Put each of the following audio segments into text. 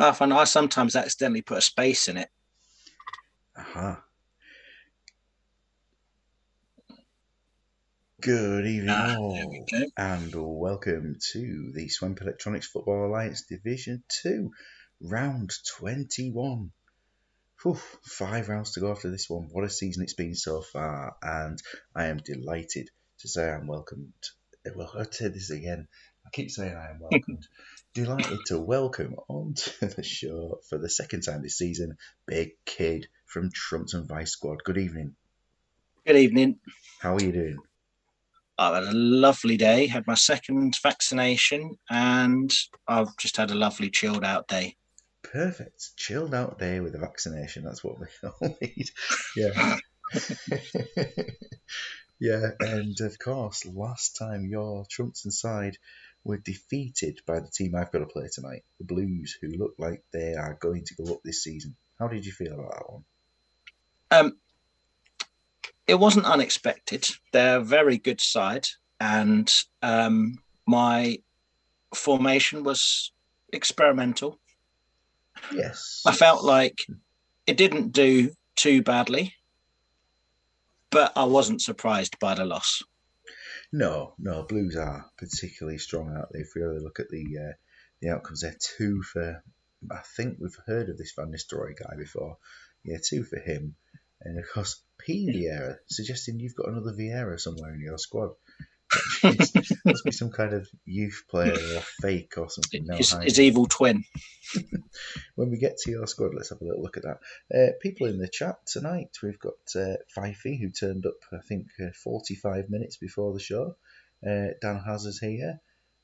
I sometimes accidentally put a space in it. Aha. Good evening, There we all, go. and welcome to the Swemp Electronics Football Alliance Division 2, round 21. Whew, 5 rounds to go after this one. What a season it's been so far, and I am delighted to say I'm welcomed. Well, I'll say this again. I keep saying I am welcomed. Delighted to welcome onto the show for the second time this season, Big Kid from Trumpton Vice Squad. Good evening. Good evening. How are you doing? I've had a lovely day, had my second vaccination, and I've just had a lovely chilled out day. Perfect. Chilled out day with a vaccination. That's what we all need. Yeah. Yeah, and of course, last time your Trumpton side were defeated by the team I've got to play tonight, the Blues, who look like they are going to go up this season. How did you feel about that one? Um, it wasn't unexpected. They're a very good side, and my formation was experimental. I Yes. felt like it didn't do too badly, but I wasn't surprised by the loss. No, no, Blues are particularly strong, aren't they? If we really look at the outcomes there, two for. I think we've heard of this Van Nistelrooy guy before. Yeah, two for him, and of course P Vieira, suggesting you've got another Vieira somewhere in your squad, which is must be some kind of youth player or fake or something now His hiding. evil twin. When we get to your squad, let's have a little look at that. People in the chat tonight, we've got Fifey, who turned up, I think, 45 minutes before the show. Dan Hazard's here,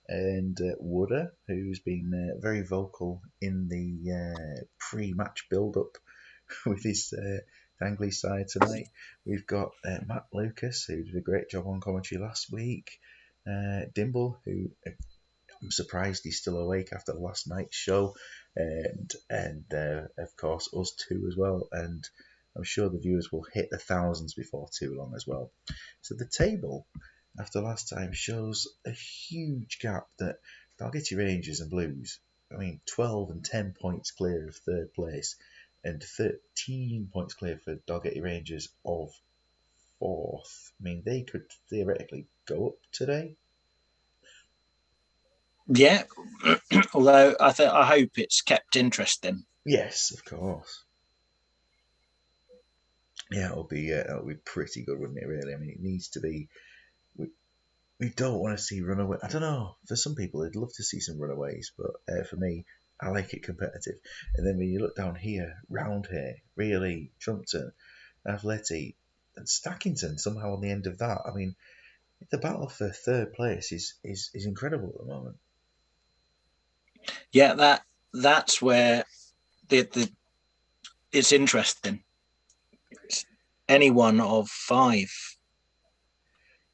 and Wooder, who's been very vocal in the pre-match build-up with his dangly side tonight. We've got Matt Lucas, who did a great job on commentary last week. Dimble, who I'm surprised he's still awake after last night's show, and of course us two as well. And I'm sure the viewers will hit the thousands before too long as well. So the table after last time shows a huge gap that Dalgety Rangers and Blues. I mean, 12 and 10 points clear of third place, and 13 points clear for Dalgety Rangers of fourth. I mean, they could theoretically go up today. Yeah, although I hope it's kept interesting. Yes, of course. Yeah, it'll be pretty good, wouldn't it? Really, I mean, it needs to be. We, we don't want to see runaway. I don't know. For some people, they'd love to see some runaways, but for me, I like it competitive. And then when you look down here, round here, really, Trumpton, Atleti, and Stackington somehow on the end of that. I mean, the battle for third place is incredible at the moment. Yeah, that's where the it's interesting. Any one of five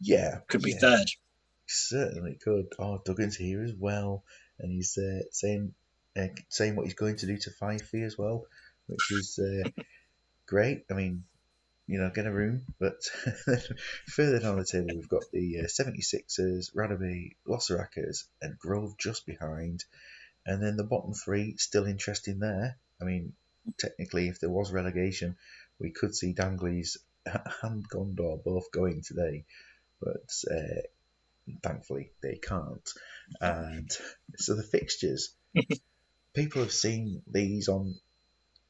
Yeah, could be yeah, third. certainly could. Oh, Duggan's here as well, and he's saying what he's going to do to Fifey as well, which is great. I mean, get a room. But further down the table, we've got the 76ers, Radaby, Losserackers, and Grove just behind. And then the bottom three, still interesting there. I mean, technically, if there was relegation, we could see Dangley's and Gondor both going today. But thankfully, they can't. And so the fixtures, people have seen these on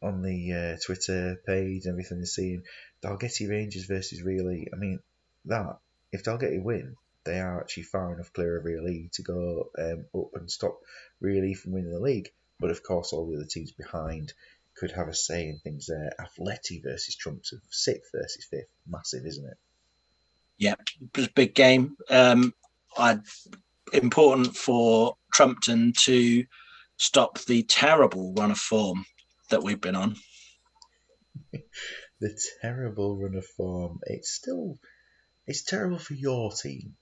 the Twitter page and everything they're seeing. Dalgety Rangers versus Really. I mean, that, if Dalgety win, they are actually far enough clear of Really to go up and stop Really from winning the league. But of course, all the other teams behind could have a say in things there. Atleti versus Trumpton, sixth versus fifth. Massive, isn't it? Yeah, it was a big game. I important for Trumpton to stop the terrible run of form that we've been on. The terrible run of form. It's terrible for your team,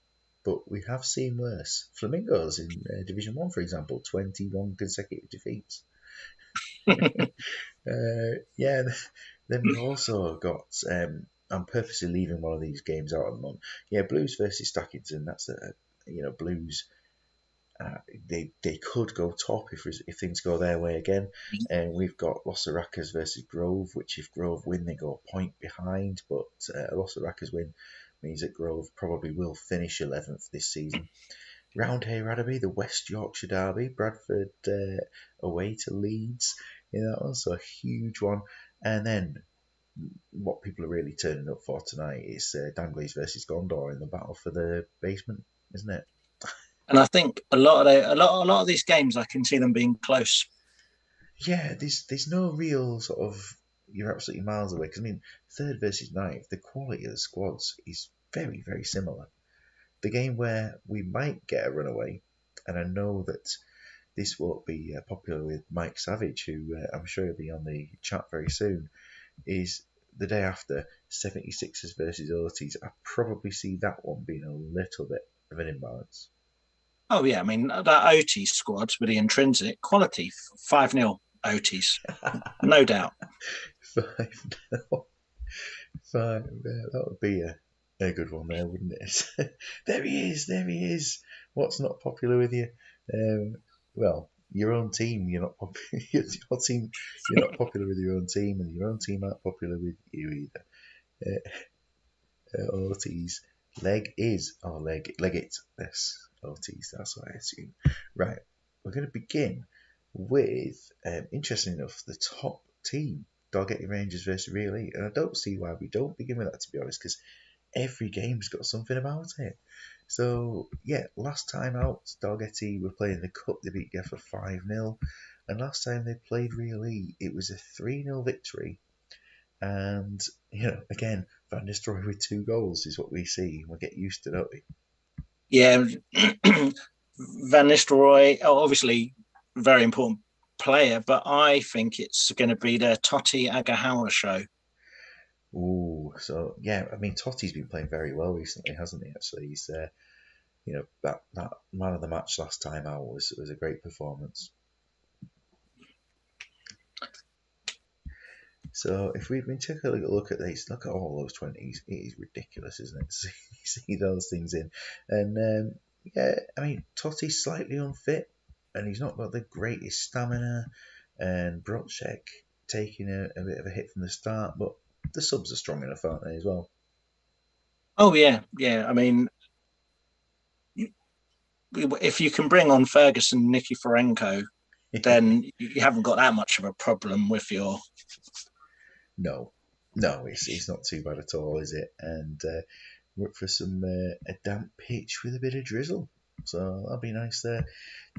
but we have seen worse. Flamingos in Division 1, for example, 21 consecutive defeats. Yeah, then we've also got. I'm purposely leaving one of these games out at the moment. Yeah, Blues versus Stackington. That's Blues. Uh, they could go top if things go their way again. And we've got Los Aracas versus Grove, which if Grove win, they go a point behind. But Los Aracas win means that Grove probably will finish 11th this season. Roundhay Rugby, the West Yorkshire Derby, Bradford away to Leeds in that one, so a huge one. And then what people are really turning up for tonight is Danglies versus Gondor in the battle for the basement, isn't it? And I think a lot of these games, I can see them being close. Yeah, there's no real sort of you're absolutely miles away. Because I mean, third versus ninth, the quality of the squads is very very similar. The game where we might get a runaway, and I know that this won't be popular with Mike Savage, who I'm sure he'll be on the chat very soon, is the day after 76ers versus OTs. I probably see that one being a little bit of an imbalance. Oh yeah, I mean that OT squad with the intrinsic quality, 5-0 OTs, no doubt. 5-0. Fine, yeah, that would be a good one there, wouldn't it? There he is, there he is. What's not popular with you? Um, well, your own team, you're not popular. Your team, you're not popular with your own team, and your own team aren't popular with you either. Ortiz, leg is or leg it. Yes, Ortiz. That's what I assume. Right, we're going to begin with, interesting enough, the top team. Dalgety Rangers versus Real E, and I don't see why we don't begin with that, to be honest, because every game's got something about it. So, yeah, last time out, Dalgety were playing the Cup, they beat Geffer 5-0, and last time they played Real E, it was a 3-0 victory, and, again, Van Nistelrooy with 2 goals is what we see, we'll get used to, don't we? Yeah, Van Nistelrooy, obviously very important player, but I think it's going to be the Totti Agahawa show. Ooh, so, yeah, I mean, Totti's been playing very well recently, hasn't he, actually? He's, that man of the match last time out was a great performance. So if we take a look at these, look at all those 20s, it is ridiculous, isn't it? To see those things in. And yeah, I mean, Totti's slightly unfit and he's not got the greatest stamina. And Brocek taking a bit of a hit from the start, but the subs are strong enough, aren't they, as well? Oh yeah, yeah. I mean, if you can bring on Ferguson, Nicky Forenko, then you haven't got that much of a problem with your. No, no, it's not too bad at all, is it? And we're up for some a damp pitch with a bit of drizzle, so that'll be nice there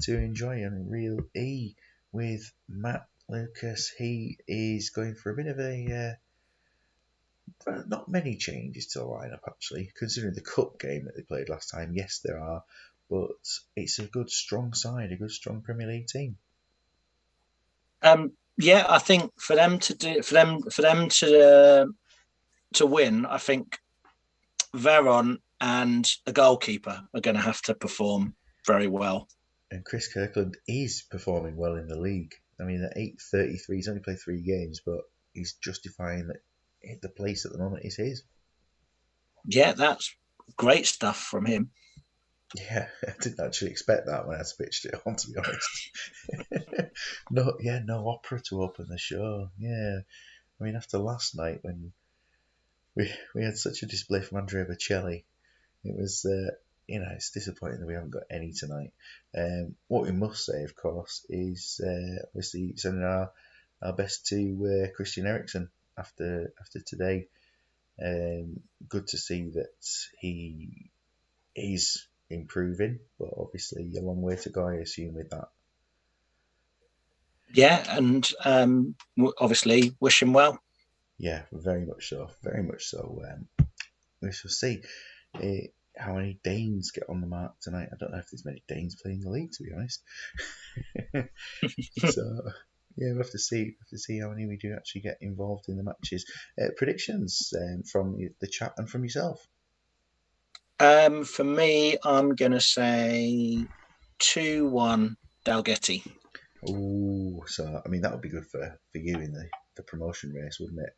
to enjoy. And Real E with Matt Lucas, he is going for a bit of a not many changes to the lineup actually, considering the cup game that they played last time. Yes, there are, but it's a good strong side, a good strong Premier League team. Yeah, I think for them to do for them to win, I think Veron and a goalkeeper are going to have to perform very well. And Chris Kirkland is performing well in the league. I mean, at 8.33, he's only played 3 games, but he's justifying that the place at the moment is his. Yeah, that's great stuff from him. Yeah, I didn't actually expect that when I switched it on, to be honest. No opera to open the show. Yeah, I mean, after last night when we had such a display from Andrea Bocelli, it was, it's disappointing that we haven't got any tonight. What we must say, of course, is obviously sending our best to Christian Eriksen after today. Good to see that he is improving, but obviously a long way to go, I assume, with that. Yeah, and obviously wish him well. Yeah, very much so. Very much so. We shall see how many Danes get on the mark tonight. I don't know if there's many Danes playing the league, to be honest. So yeah, we'll have to see. We'll have to see how many we do actually get involved in the matches. Predictions from the chat and from yourself. For me, I'm going to say 2-1 Dalgety. Oh, so I mean that would be good for you in the promotion race, wouldn't it?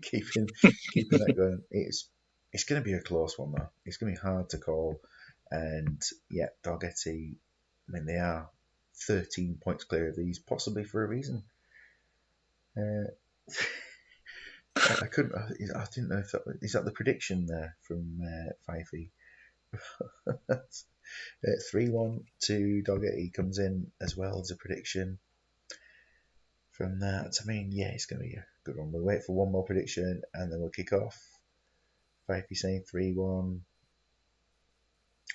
keeping that going. It's going to be a close one though. It's going to be hard to call, and yeah, Dalgety I mean, they are 13 points clear of these, possibly for a reason. I couldn't. I didn't know if is that the prediction there from Fifey. 3-1 to Doggetti comes in as well as a prediction. From that, I mean, yeah, it's going to be a good one. We'll wait for one more prediction and then we'll kick off. Fifey saying 3-1.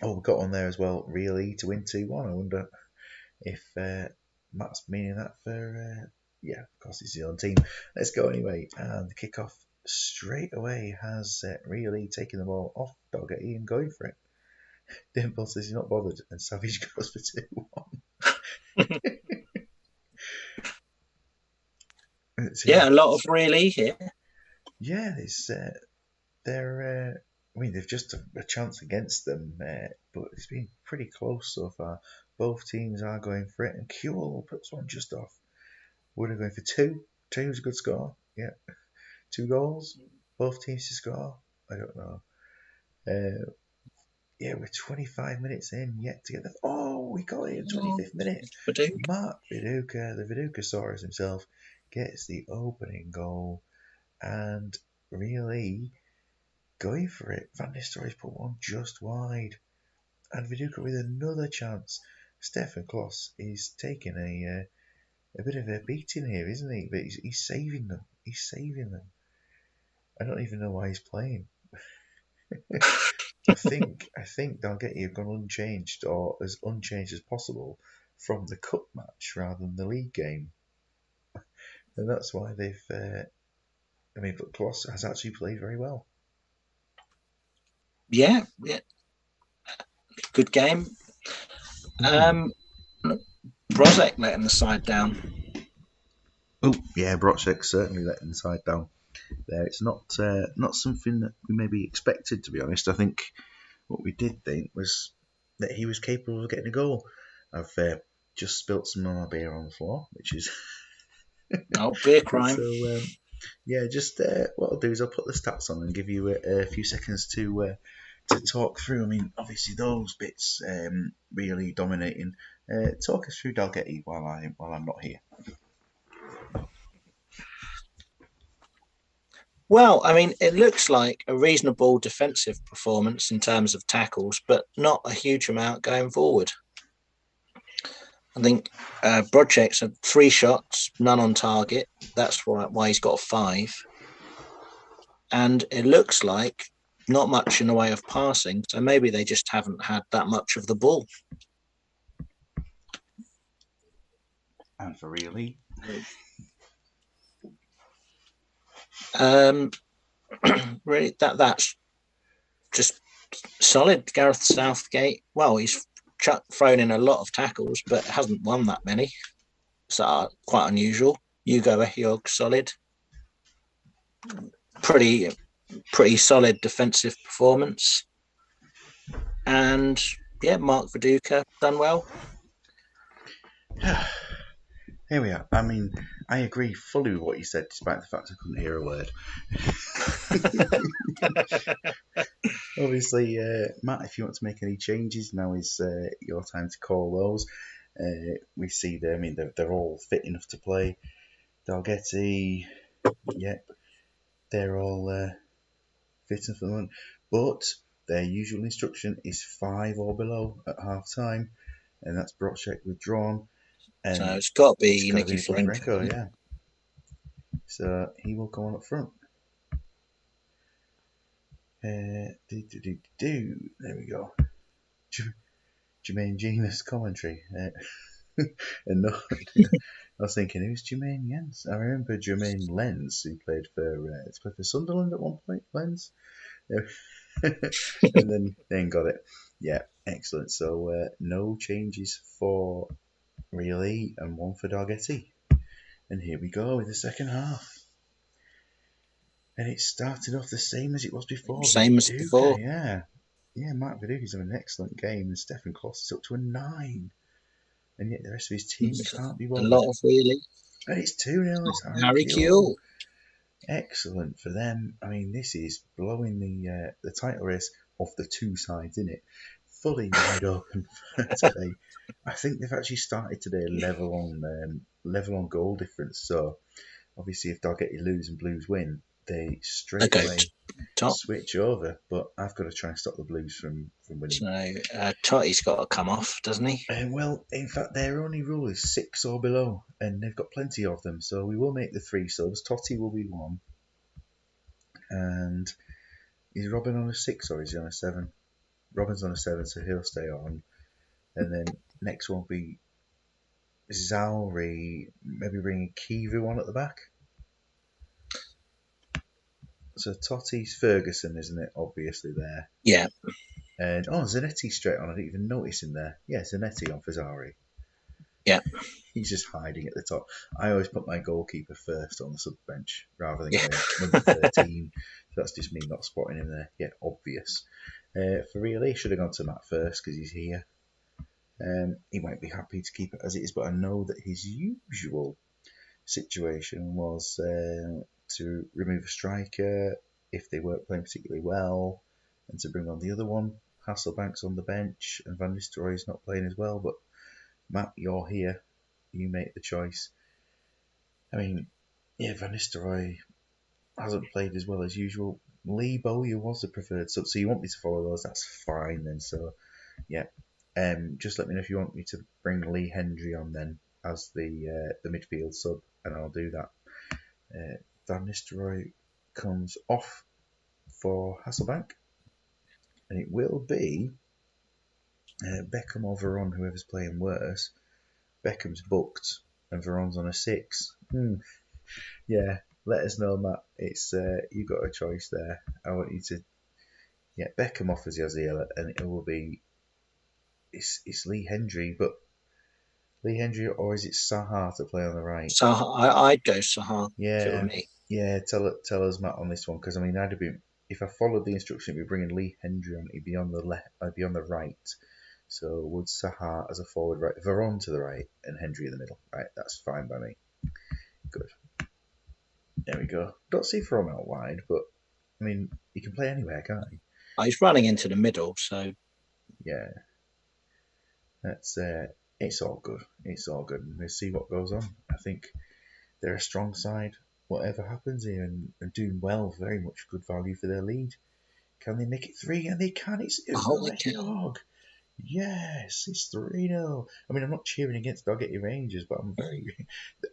Oh, we've got one there as well. Really to win 2-1. I wonder if Matt's meaning that for. Yeah, of course, it's his own team. Let's go anyway. And the kickoff straight away has really taken the ball off Doggetti and going for it. Dimple says he's not bothered, and Savage goes for 2-1. Yeah, a lot of really here. Yeah, they're. I mean, they've just a chance against them, but it's been pretty close so far. Both teams are going for it, and Kewell puts one just off. Wood are going for 2. 2 is a good score. Yeah, 2 goals. Both teams to score. I don't know. Yeah, we're 25 minutes in yet to get the. Oh, we got it in 25th minute. Mark Viduka, the Vidukasaurus himself, gets the opening goal, and really going for it. Van Nistelrooy's put one just wide, and Viduka with another chance. Stefan Kloss is taking a bit of a beating here, isn't he? But he's saving them. He's saving them. I don't even know why he's playing. I think they'll get you gone unchanged or as unchanged as possible from the cup match rather than the league game, and that's why they've. But Kloss has actually played very well. Yeah, good game. Brozek letting the side down. Oh yeah, Brozek certainly letting the side down. There, it's not something that we maybe expected, to be honest. I think what we did think was that he was capable of getting a goal. I've just spilt some more beer on the floor, which is beer crime. So yeah, just what I'll do is I'll put the stats on and give you a few seconds to talk through. I mean, obviously those bits really dominating. Talk us through Dalgety while I'm not here. Well, I mean, it looks like a reasonable defensive performance in terms of tackles, but not a huge amount going forward. I think Brodczyk's had 3 shots, none on target. That's why he's got 5. And it looks like not much in the way of passing, so maybe they just haven't had that much of the ball. And for really? Really, that's just solid. Gareth Southgate, well, he's thrown in a lot of tackles, but hasn't won that many. So quite unusual. Hugo Ehiog, solid. Pretty solid defensive performance. And yeah, Mark Viduka done well. Here we are. I mean, I agree fully with what you said, despite the fact I couldn't hear a word. Obviously, Matt, if you want to make any changes, now is your time to call those. We see them. I mean, they're all fit enough to play. Dalgety, yep, they're all fit enough for the moment. But their usual instruction is 5 or below at half time, and that's Brocek withdrawn. And so it's got to be Nicky Franco, yeah. So he will come on up front. There we go. Jermaine Genius commentary. And no, I was thinking, who's Jermaine Jens? I remember Jermaine Lenz, who played for Sunderland at one point. Lenz, and then got it. Yeah, excellent. So no changes for Really and one for Dalgety. And here we go with the second half. And it started off the same as it was before. Same as before. Yeah. Yeah, Mark Viduka's having an excellent game, and Stefan Kloss is up to a 9. And yet the rest of his team can't be bothered. A lot of really. And it's 2-0. It's Harry Kewell. Excellent for them. I mean, this is blowing the title race off the 2 sides, isn't it? fully wide open today. I think they've actually started today level on goal difference. So obviously, if Dalgety lose and Blues win, they They straight go away top. switch over. But I've got to try and stop the Blues from winning. So Totty's got to come off, doesn't he? And well, in fact, their only rule is 6 or below, and they've got plenty of them. So we will make the 3 subs. Totty will be 1, and is Robin on a 6 or is he on a 7? Robin's on a 7, so he'll stay on. And then next one will be Zauri, maybe bringing Kivu on at the back. So Totti's Ferguson, isn't it? Obviously there. Yeah. And Zanetti straight on. I didn't even notice him there. Yeah, Zanetti on for Zauri. Yeah. He's just hiding at the top. I always put my goalkeeper first on the sub bench rather than Yeah. going number 13. So that's just me not spotting him there. Yeah, obvious. For real, he should have gone to Matt first because he's here. He might be happy to keep it as it is, but I know that his usual situation was to remove a striker if they weren't playing particularly well, and to bring on the other one. Hasselbank's on the bench, and Van Nistelrooy's not playing as well. But Matt, you're here. You make the choice. I mean, yeah, Van Nistelrooy hasn't played as well as usual. Lee Bowyer was the preferred sub, so you want me to follow those? That's fine then. So, yeah, just let me know if you want me to bring Lee Hendry on then as the midfield sub, and I'll do that. Van Nistelrooy comes off for Hasselbank, and it will be Beckham or Veron, whoever's playing worse. Beckham's booked, and Veron's on a 6. Yeah, let us know, Matt. It's you got a choice there. I want you to Beckham off as Yazil, and it will be it's Lee Hendry, but Lee Hendry or is it Sahar to play on the right? So I'd go Sahar if it were Yeah, me. yeah. Tell us, Matt, on this one because I mean, I'd have been if I followed the instruction, it'd be bringing Lee Hendry on. He'd be on the left. I'd be on the right. So would Sahar as a forward right, Veron to the right, and Hendry in the middle. Right, that's fine by me. Good. There we go. Don't see Veron out wide, but I mean, he can play anywhere, can't he? He's running into the middle, so Yeah, that's it's all good. It's all good. And we'll see what goes on. I think they're a strong side. Whatever happens here, and doing well, very much good value for their lead. Can they make it 3? And they can. It's oh, they can. Ugrehog. Yes, it's 3-0. I mean, I'm not cheering against Doggetty Rangers, but I'm very.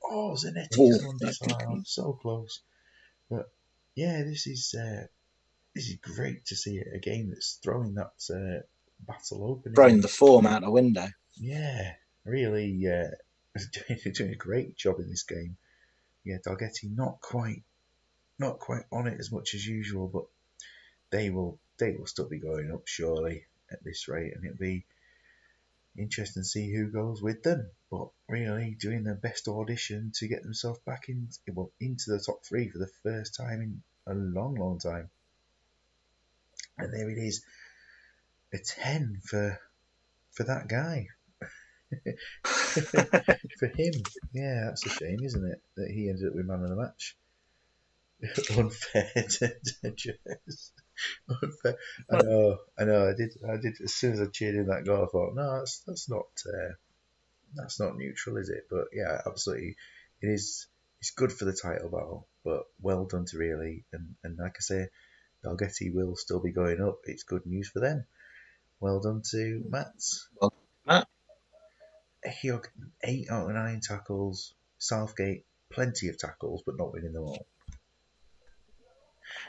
Oh, Zanetti's Oh, gone that could disallowed. So close. But yeah, this is great to see a game that's throwing that battle open, isn't thrown it? the form out the window. Yeah, really doing a great job in this game. Yeah, Dalgety not quite on it as much as usual, but they will still be going up surely at this rate, and it'll be interesting to see who goes with them. But really doing their best audition to get themselves back into the top 3 for the first time in a long, long time. And there it is, a 10 for that guy. For him, yeah, that's a shame, isn't it? That he ended up with man of the match. Unfair to Jess. Unfair. I know. I did. As soon as I cheered in that goal, I thought, no, that's not neutral, is it? But yeah, absolutely, it is. It's good for the title battle, but well done to really. And like I say, Dalgety will still be going up. It's good news for them. Well done to Mats. Well, Matt, He got 8 out of 9 tackles. Southgate, plenty of tackles, but not winning them all.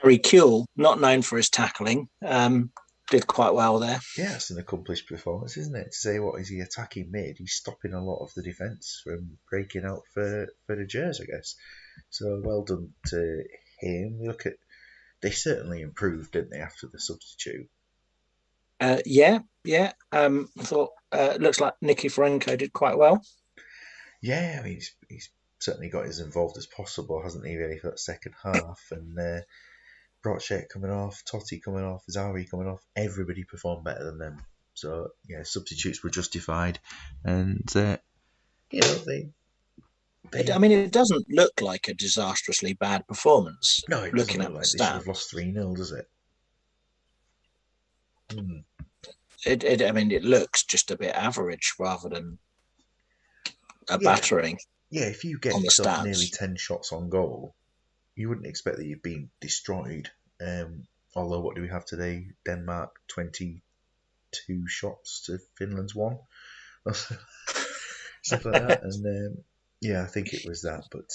Harry Kewell, not known for his tackling, did quite well there. Yeah, it's an accomplished performance, isn't it? To say what is he attacking mid, he's stopping a lot of the defence from breaking out for the Jers, I guess. So well done to him. They certainly improved, didn't they, after the substitute? Yeah. I thought it looks like Nicky Franco did quite well. Yeah, I mean he's certainly got as involved as possible, hasn't he? Really for that second half, and Brochet coming off, Totti coming off, Zari coming off. Everybody performed better than them. So yeah, substitutes were justified, and they I mean, it doesn't look like a disastrously bad performance no, it doesn't looking look at the like they should have stats. lost 3-0, does it? I mean, it looks just a bit average rather than a Yeah, battering yeah. If you on get the sort of nearly stats. 10 shots on goal, you wouldn't expect that you've been destroyed. Although, what do we have today? Denmark 22 shots to Finland's one, stuff like that. And yeah, I think it was that, but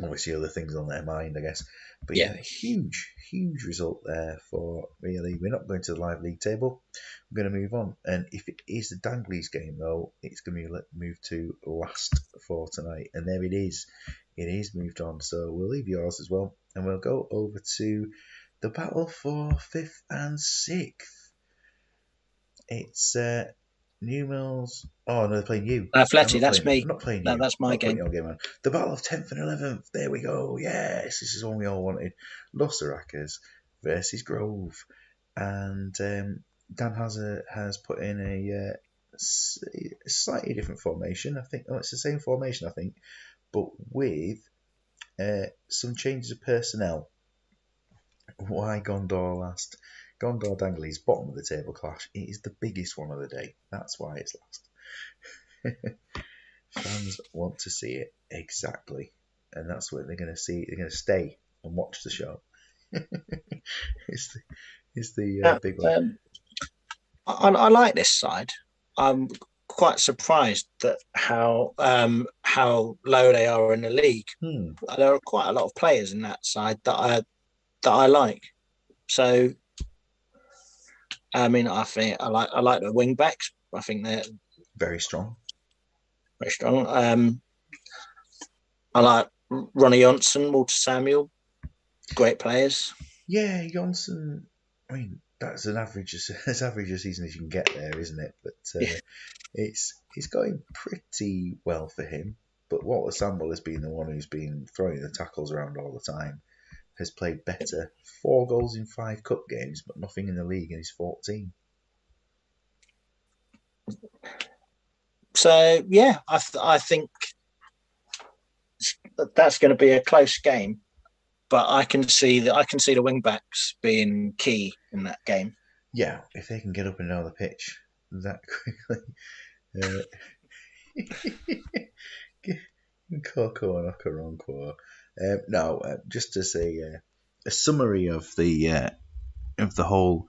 obviously other things on their mind, I guess. But Yeah, yeah, huge result there for really. We're not going to the live league table. We're going to move on. And if it is the Danglies game, though, it's going to be moved to last for tonight. And there it is. It is moved on. So we'll leave yours as well. And we'll go over to the battle for 5th and 6th. It's Newmills. Oh no, they're playing you. I'm Fletty, not that's playing. me. I'm not playing No, you. that's I'm my not putting game. your game on. The battle of 10th and 11th. There we go. Yes, this is one we all wanted. Losserackers versus Grove, and Dan has put in a slightly different formation. I think. Oh, it's the same formation, I think, but with some changes of personnel. Why Gondor last? Gondor Dangley's bottom of the table clash. It is the biggest one of the day. That's why it's last. Fans want to see it exactly, and that's what they're going to see. They're going to stay and watch the show. it's the, it's the Uh, big one. um, I like this side. I'm quite surprised that how low they are in the league. Hmm. There are quite a lot of players in that side that I like. So I mean, I like the wing backs. I think they're Very strong. very strong. I like Ronnie Johnson, Walter Samuel, great players. Yeah, Johnson. I mean, that's an average as average a season as you can get there, isn't it? But Yeah. it's going pretty well for him. But Walter Samuel has been the one who's been throwing the tackles around all the time. Has played better. 4 goals in 5 cup games, but nothing in the league, and he's 14. So yeah, I think that's going to be a close game, but I can see the wing backs being key in that game. Yeah, if they can get up and down the pitch that quickly. Coco and Okaronquo. No, just to say a summary of the whole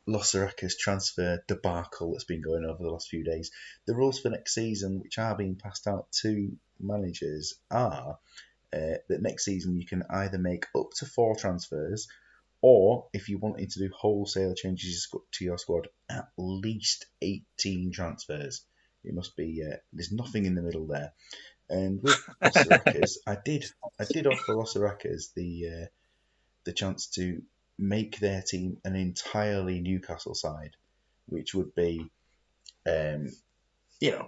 Losserakas transfer debacle that's been going over the last few days. The rules for next season, which are being passed out to managers, are that next season you can either make up to 4 transfers, or if you wanted to do wholesale changes to your squad, at least 18 transfers. It must be. There's nothing in the middle there. And with Losserakas, I did offer Losserakas the chance to make their team an entirely Newcastle side, which would be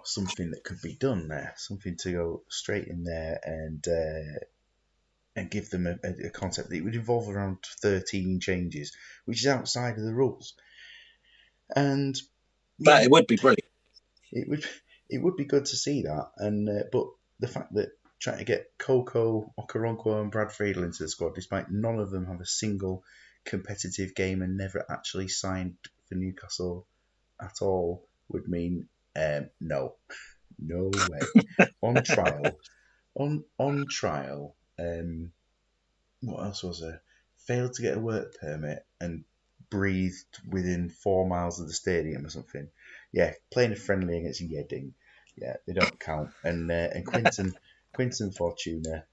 something that could be done there, something to go straight in there and give them a concept that would involve around 13 changes, which is outside of the rules. And But yeah, it would be brilliant. it would it would be good to see that. And but the fact that trying to get Coco, Okoronkwo, and Brad Friedel into the squad, despite none of them have a single competitive game and never actually signed for Newcastle at all, would mean no, no way. On trial, on trial. What else was there? Failed to get a work permit and breathed within 4 miles of the stadium or something. Yeah, playing a friendly against Yedding. Yeah, they don't count. And Quinton Fortuna,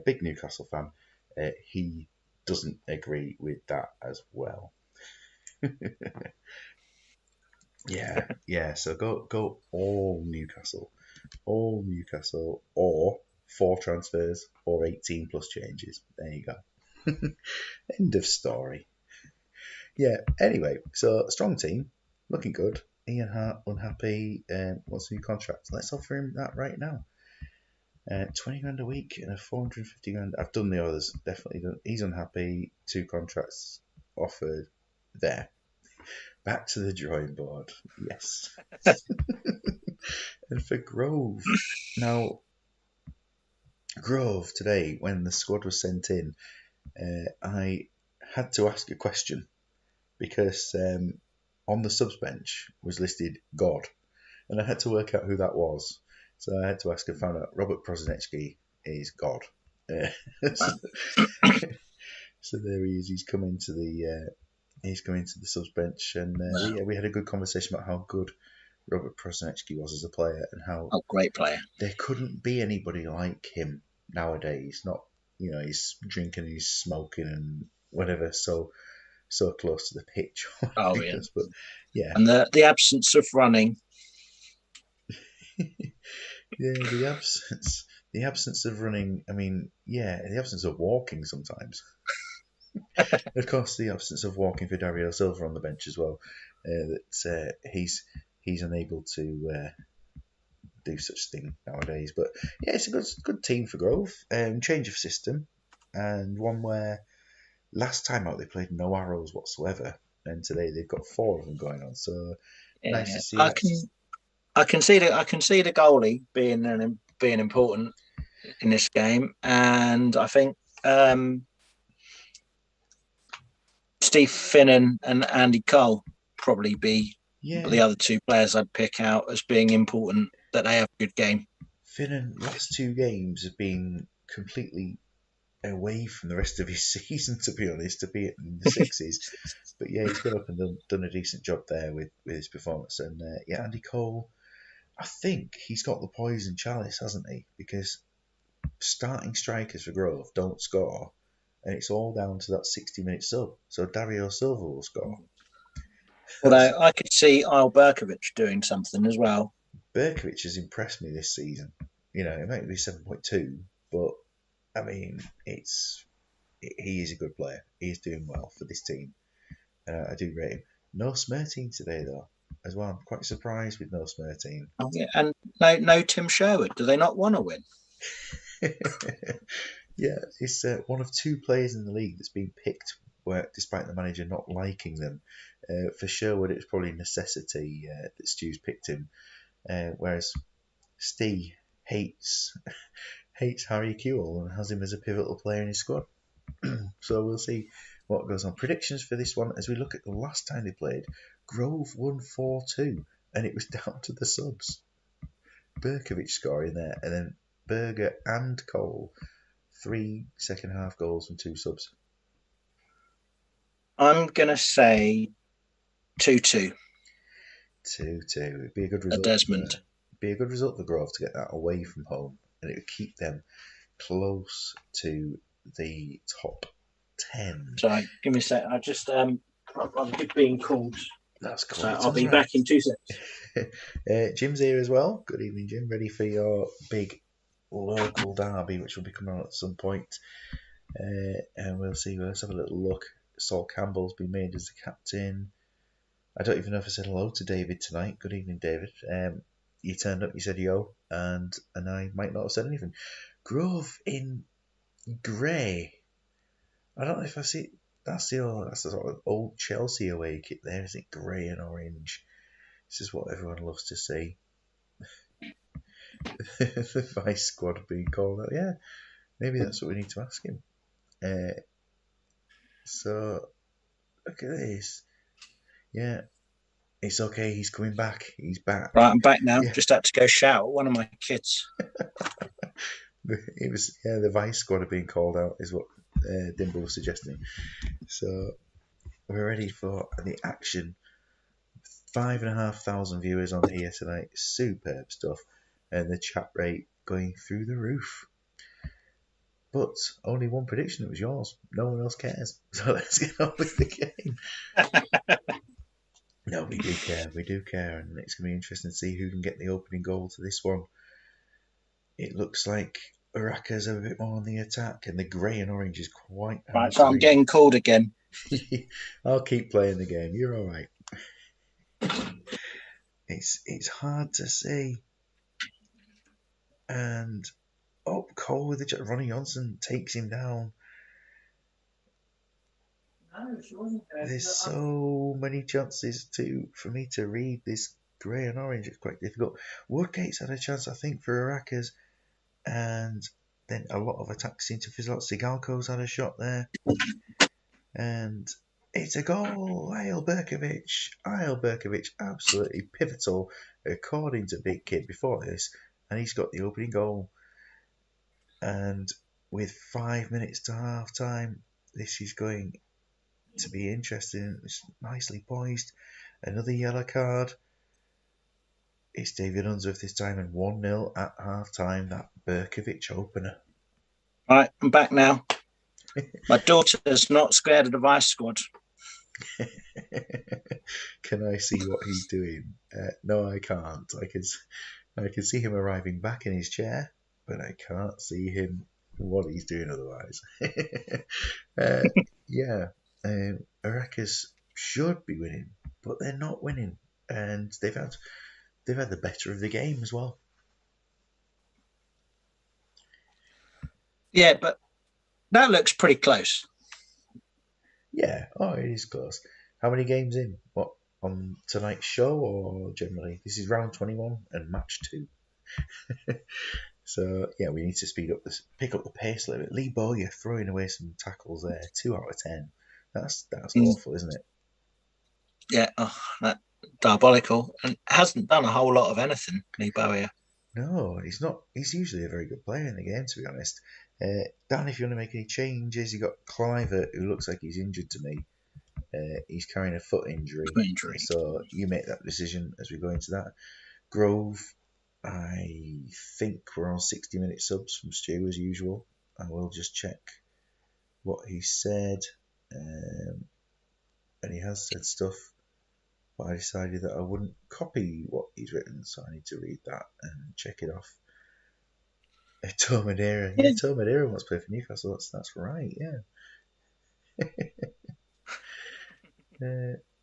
big Newcastle fan, he doesn't agree with that as well. Yeah. So go all Newcastle, or 4 transfers or 18 plus changes. There you go. End of story. Yeah. Anyway, so strong team, looking good. Ian Hart unhappy. Wants a new contract. Let's offer him that right now. 20 grand a week and a 450 grand. I've done the others. Definitely done. He's unhappy. 2 contracts offered. There. Back to the drawing board. Yes. And for Grove. Now, Grove today, when the squad was sent in, I had to ask a question because on the subs bench was listed God, and I had to work out who that was. So I had to ask and found out Robert Prosinecki is God. So, so there he is. He's come into the subs bench, and Wow. we had a good conversation about how good Robert Prosinecki was as a player, and how Oh, great player. there couldn't be anybody like him nowadays. Not, he's drinking, he's smoking, and whatever. So close to the pitch. Oh, yeah. But yeah, And the absence of running. yeah, the absence of running. I mean, yeah, the absence of walking sometimes. Of course, the absence of walking for Dario Silva on the bench as well. That he's unable to do such thing nowadays. But yeah, it's a good team for Grove. Change of system, and one where last time out they played no arrows whatsoever, and today they've got 4 of them going on. So nice Yeah, to see that. I can see the goalie being important in this game, and I think Steve Finnan and Andy Cole probably be the Yeah, other 2 players I'd pick out as being important that they have a good game. Finnan last 2 games have been completely away from the rest of his season, to be honest, to be in the sixes. But yeah, he's got up and done a decent job there with his performance. And yeah, Andy Cole, I think he's got the poison chalice, hasn't he? Because starting strikers for Grove don't score, and it's all down to that 60-minute sub. So Dario Silva will score. Although I could see Isle Berkovic doing something as well. Berkovic has impressed me this season. It might be 7.2, but I mean, he is a good player. He is doing well for this team. I do rate him. No Smerteen today, though, as well. I'm quite surprised with no Smerteen. Oh, yeah. And no Tim Sherwood. Do they not want to win? Yeah, it's one of 2 players in the league that's been picked despite the manager not liking them. For Sherwood, it's probably necessity that Stu's picked him, whereas Steve hates Harry Kewell and has him as a pivotal player in his squad. So we'll see what goes on. Predictions for this one as we look at the last time they played. Grove won 4-2, and it was down to the subs. Berkovic scoring there, and then Berger and Cole, 3 second half goals from 2 subs. I'm going to say 2-2. 2-2. It'd be a good A result. Desmond. Be a good result for Grove to get that away from home, and it would keep them close to the top 10. Sorry, give me a sec. I'm being called. That's cool. So It's I'll all be right. back in 2 seconds. Jim's here as well. Good evening, Jim. Ready for your big local derby, which will be coming on at some point. And we'll see. Let's have a little look. Saul Campbell's been made as the captain. I don't even know if I said hello to David tonight. Good evening, David. You turned up, you said yo, and I might not have said anything. Grove in grey. I don't know if I see. That's the sort of old Chelsea away kit there, isn't it? Grey and orange. This is what everyone loves to see. The vice squad being called out. Yeah, maybe that's what we need to ask him. So look at this. Yeah, it's okay. He's coming back. He's back. Right, I'm back now. Yeah, Just had to go shout at one of my kids. it was. Yeah, the vice squad are being called out is what Dimble was suggesting. So we're ready for the action. 5,500 viewers on here tonight. Superb stuff, and the chat rate going through the roof. But only one prediction. It was yours. No one else cares. So let's get on with the game. No, we do care. We do care, and it's going to be interesting to see who can get the opening goal to this one. It looks like Araka's a bit more on the attack, and the grey and orange is quite hard Right, so to I'm read. getting called again. I'll keep playing the game. You're all right. It's hard to see. And Cole with the Ronnie Johnson takes him down. There's so many chances for me to read this grey and orange. It's quite difficult. Woodgate's had a chance, I think, for Araka's, and then a lot of attacks seem to fizzle out. Sigalko's had a shot there, and It's a goal! Ail Berkovic! Ail Berkovic, absolutely pivotal, according to Big Kid before this, and he's got the opening goal. And with 5 minutes to half time, this is going to be interesting. It's nicely poised. Another yellow card. It's David Unsworth this time, and 1-0 at half time. That Berkovic opener. Right, I'm back now. My daughter's not scared of the Vice Squad. Can I see what he's doing? No, I can't. I can see him arriving back in his chair, but I can't see him what he's doing otherwise. Yeah, Arakas should be winning, but they're not winning, and they've had the better of the game as well. Yeah, but that looks pretty close. Yeah, oh, it is close. How many games in? What, on tonight's show or generally? This is round 21 and match 2. So yeah, we need to pick up the pace a little bit. Lee Bowyer throwing away some tackles there, 2 out of 10. That's awful, isn't it? Yeah, that diabolical, and hasn't done a whole lot of anything, Lee Bowyer. No, he's not. He's usually a very good player in the game, to be honest. Dan, if you want to make any changes, you got Cliver, who looks like he's injured to me. He's carrying a foot injury, so you make that decision as we go into that. Grove, I think we're on 60-minute subs from Stu as usual. I will just check what he said, and he has said stuff, but I decided that I wouldn't copy what he's written, so I need to read that and check it off. Tomadera, yeah, Tomadera wants to play for Newcastle. That's right, yeah.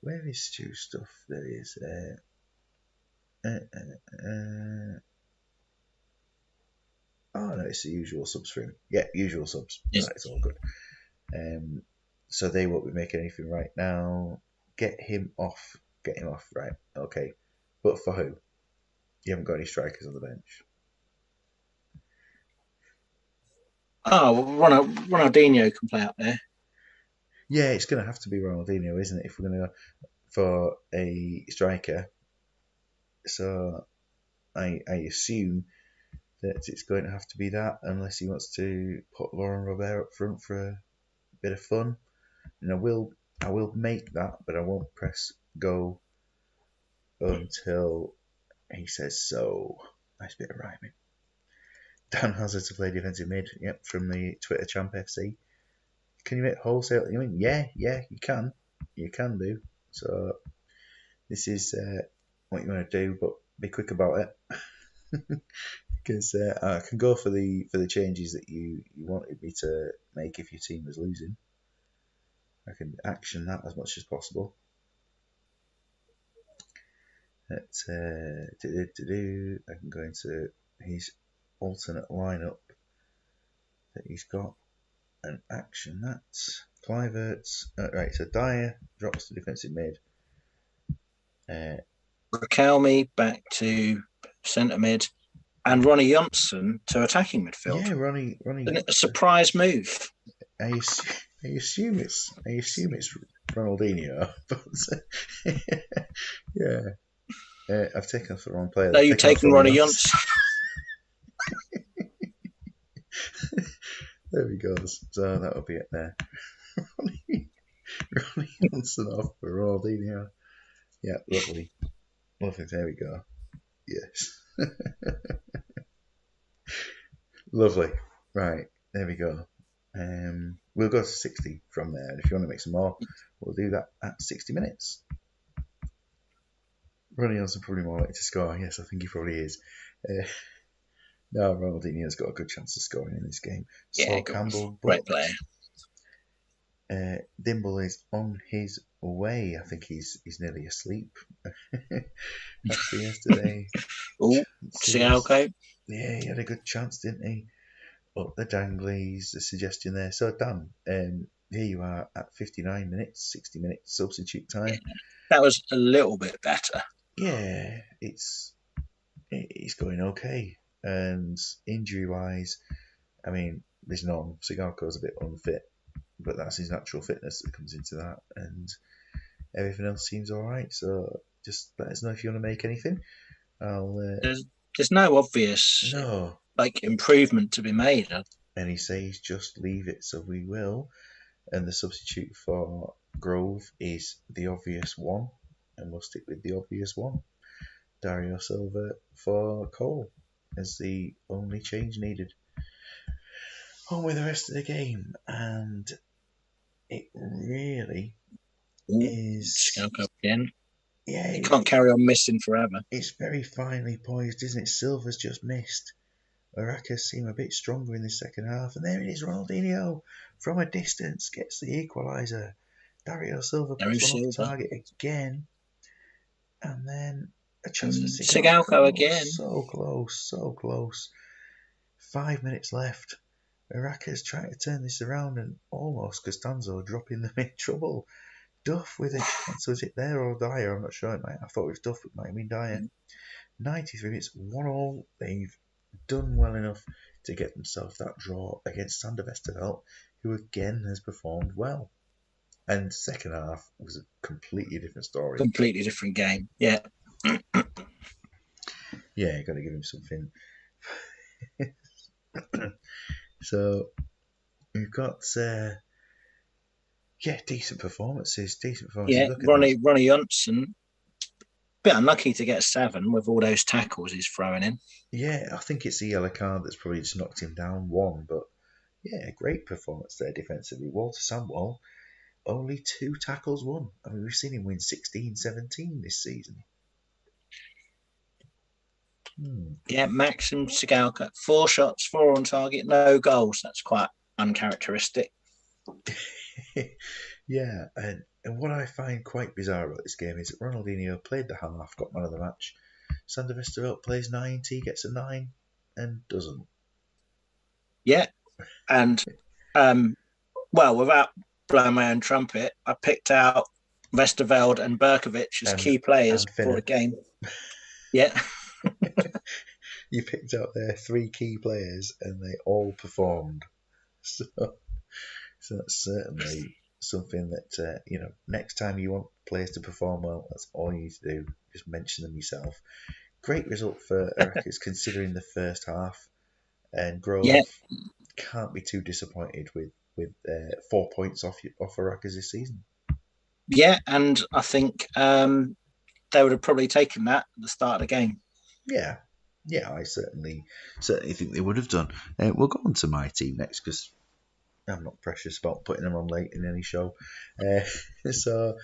Where is Stu's stuff? There he is. Oh no, it's the usual subs for him. Yeah, usual subs. Yes. Right, it's all good. So they won't be making anything right now. Get him off. Get him off. Right. Okay. But for who? You haven't got any strikers on the bench. Oh, well, Ronaldinho can play up there. Yeah, it's going to have to be Ronaldinho, isn't it? If we're going to go for a striker. So I assume that it's going to have to be that, unless he wants to put Lauren Robert up front for a bit of fun. And I will make that, but I won't press go until he says so. Nice bit of rhyming. Dan Hazard to play defensive mid. Yep, from the Twitter Champ FC. Can you make wholesale? You mean yeah, you can. You can do. So this is what you want to do, but be quick about it. Because I can go for the changes that you wanted me to make if your team was losing. I can action that as much as possible. I can go into his alternate lineup that he's got and action that. Clivert's right, so Dyer drops to defensive mid. Raquelme back to centre mid, and Ronnie Johnson to attacking midfield. Yeah, Ronnie. Isn't it a surprise move? I assume it's Ronaldinho, but yeah, I've taken off the wrong player. So you've taken Ronnie Johnson. There he goes. So that'll be it there. Ronnie Johnson off for Ronaldinho. Yeah, lovely. There we go. Yes. Lovely. Right, there we go. We'll go to 60 from there. And if you want to make some more, we'll do that at 60 minutes. Ronnie Johnson probably more likely to score. Yes, I think he probably is. No, Ronaldinho's got a good chance of scoring in this game. Yeah, Saul Campbell, great player. Dimble is on his way. I think he's nearly asleep after yesterday. Oh, Sialko. Yeah, he had a good chance, didn't he? Up the danglies, the suggestion there. So Dan, here you are at 59 minutes, 60 minutes substitute time. Yeah, that was a little bit better. Yeah, it's going okay. And injury wise, I mean, there's none. Sigalko's a bit unfit. but that's his natural fitness that comes into that, and everything else seems all right. So just let us know if you want to make anything. I'll There's no obvious no. improvement to be made. And he says just leave it, so we will. And the substitute for Grove is the obvious one, and we'll stick with the obvious one. Dario Silva for Cole as the only change needed. On with the rest of the game, and it really Ooh, is. Scalco again. Yeah, He can't carry on missing forever. it's very finely poised, isn't it? Silva's just missed. Araka seem a bit stronger in the second half, and there it is. Ronaldinho from a distance gets the equaliser. Dario Silva Dario puts one off Silva. target again, and then a chance for And Sigalco Sigalko. again. So close, so close. 5 minutes left. Araka's trying to turn this around, and almost Costanzo dropping them in trouble. Duff with a chance. Was it there or Dyer? I'm not sure. I thought it was Duff. It might have been Dyer. 93 minutes, 1-1. They've done well enough to get themselves that draw against Sander Westerveld, who again has performed well. And second half was a completely different story. Completely different game. Yeah. Yeah, got to give him something. So we've got decent performances. Yeah. Look at that. Ronnie Johnson. Bit unlucky to get 7 with all those tackles he's throwing in. Yeah, I think it's the yellow card that's probably just knocked him down one, but yeah, great performance there defensively. Walter Samwell, only 2 tackles won. I mean, we've seen him win 16-17 this season. Yeah, Maxim Sigalka. 4 shots, 4 on target, no goals. That's quite uncharacteristic. Yeah, and what I find quite bizarre about this game is that Ronaldinho played the half, got man of the match. Sander Westerveld plays 90, gets a 9, and doesn't. Yeah, and well, without blowing my own trumpet, I picked out Westerveld and Berkovic as key players and for the Finner. game. Yeah. You picked out their 3 key players, and they all performed. So that's certainly something that next time you want players to perform well, that's all you need to do. Just mention them yourself. Great result for Arrakis considering the first half, and Grove Yeah. can't be too disappointed with 4 points off Arrakis this season. Yeah, and I think they would have probably taken that at the start of the game. Yeah, I certainly think they would have done. We'll go on to my team next because I'm not precious about putting them on late in any show. So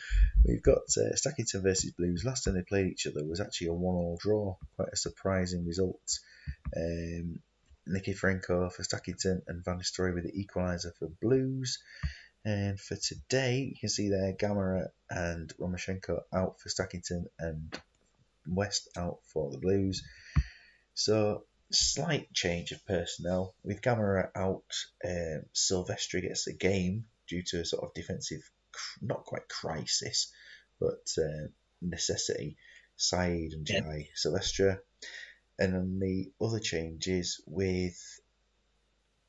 we've got Stackington versus Blues. Last time they played each other was actually a 1-1 draw. Quite a surprising result. Nicky Franco for Stackington and Van Nistelrooy with the equaliser for Blues. And for today, you can see there Gamera and Romoshenko out for Stackington and West out for the Blues. So slight change of personnel with Gamera out. Silvestri gets the game due to a sort of defensive, not quite crisis, but necessity. Said and Jai Silvestre. And then the other changes with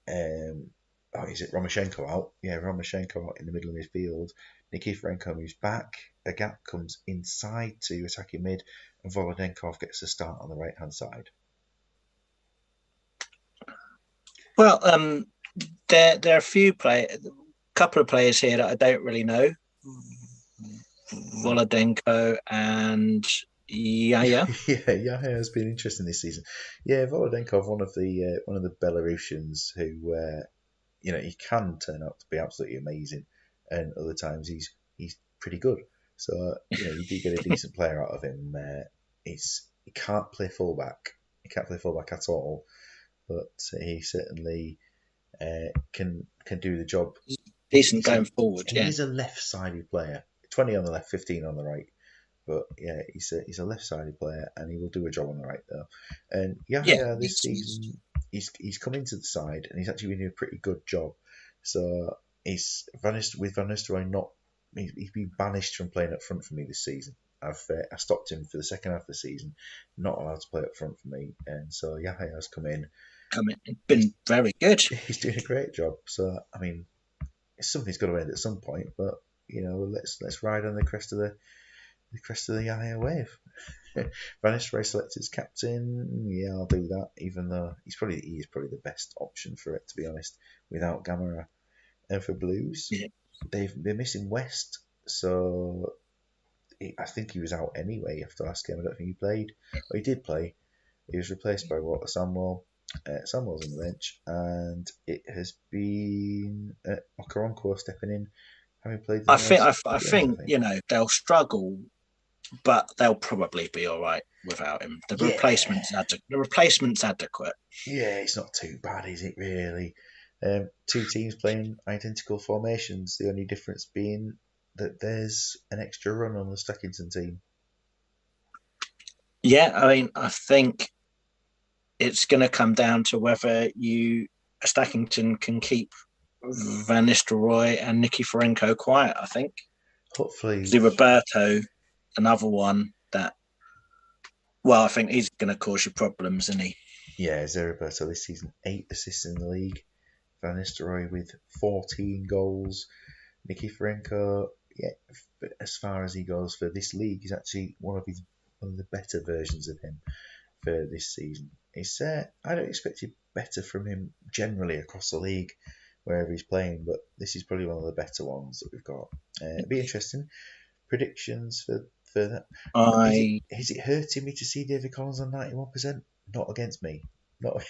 is it Romoshenko out? Yeah, Romoshenko out in the middle of midfield. Nikiforenko moves back. A gap comes inside to attacking mid, and Volodenkov gets a start on the right hand side. Well, there are a couple of players here that I don't really know. Volodenko and Yaya. Yeah, Yaya has been interesting this season. Yeah, Volodenkov, one of the Belarusians who he can turn out to be absolutely amazing, and other times he's pretty good. So you do get a decent player out of him. He can't play fullback. He can't play fullback at all, but he certainly can do the job. Decent going forward. He Yeah. is a left-sided player. 20 on the left, 15 on the right. But yeah, he's a left-sided player, and he will do a job on the right though. And Yahya this season, he's come into the side, and he's actually been doing a pretty good job. So he's with Van Nistelrooy he's been banished from playing up front for me this season. I stopped him for the second half of the season, not allowed to play up front for me, and so Yahya has come in. Been very good. He's doing a great job. So I mean, something's got to end at some point. But let's ride on the crest of the Aya wave. Van Nistelrooy selected as captain. Yeah, I'll do that. Even though he is probably the best option for it, to be honest. Without Gamera, and for Blues, Yeah. they're missing West, so I think he was out anyway after last game. I don't think he played. Well, he did play. He was replaced by Samuel. Samuel's on the bench, and it has been Okoronkwo stepping in, having played the most I games, I think think. they'll struggle, but they'll probably be all right without him. Yeah, The replacement's adequate. yeah, it's not too bad, is it really? Two teams playing identical formations. The only difference being that there's an extra run on the Stackington team. Yeah, I mean, I think it's going to come down to whether Stackington can keep Van Nistelrooy and Nicky Forenko quiet. I think Hopefully, Di Roberto, another one that. Well, I think he's going to cause you problems, isn't he? yeah, Zeriberto this season, 8 assists in the league. Van Nistelrooy with 14 goals. Nicky Forenko, yeah, as far as he goes for this league, he's actually one of the better versions of him for this season. I don't expect it better from him generally across the league, wherever he's playing, but this is probably one of the better ones that we've got. It'd be interesting. Predictions for that. I Is it hurting me to see David Collins on 91%? Not against me. Not.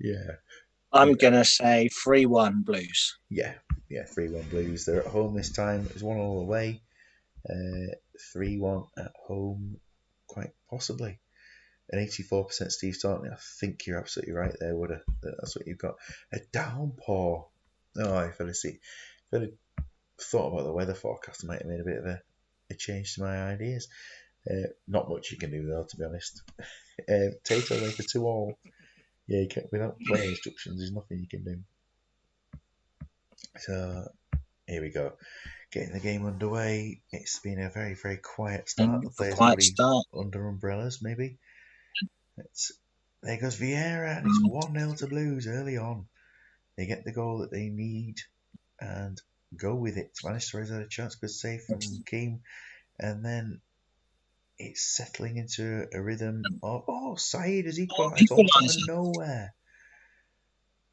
Yeah. I'm going to say 3-1 Blues. Yeah, yeah, 3-1 Blues. They're at home this time. It was 1-1 away. 3-1 at home, quite possibly. An 84% Steve Staunton. I think you're absolutely right there, Wood. That's what you've got. A downpour. Oh, if I'd thought about the weather forecast, I might have made a bit of a change to my ideas. Not much you can do, though, to be honest. Tato make a 2-all. Yeah, without player instructions, there's nothing you can do. So, here we go. Getting the game underway. It's been a very, very quiet start. And The a players quiet already start. under umbrellas, maybe. There goes Vieira, and it's 1-0 to Blues early on. They get the goal that they need and go with it. Manister had a chance, good save from Keane, and then it's settling into a rhythm of, Saeed has equalised almost out of Equaliser. nowhere.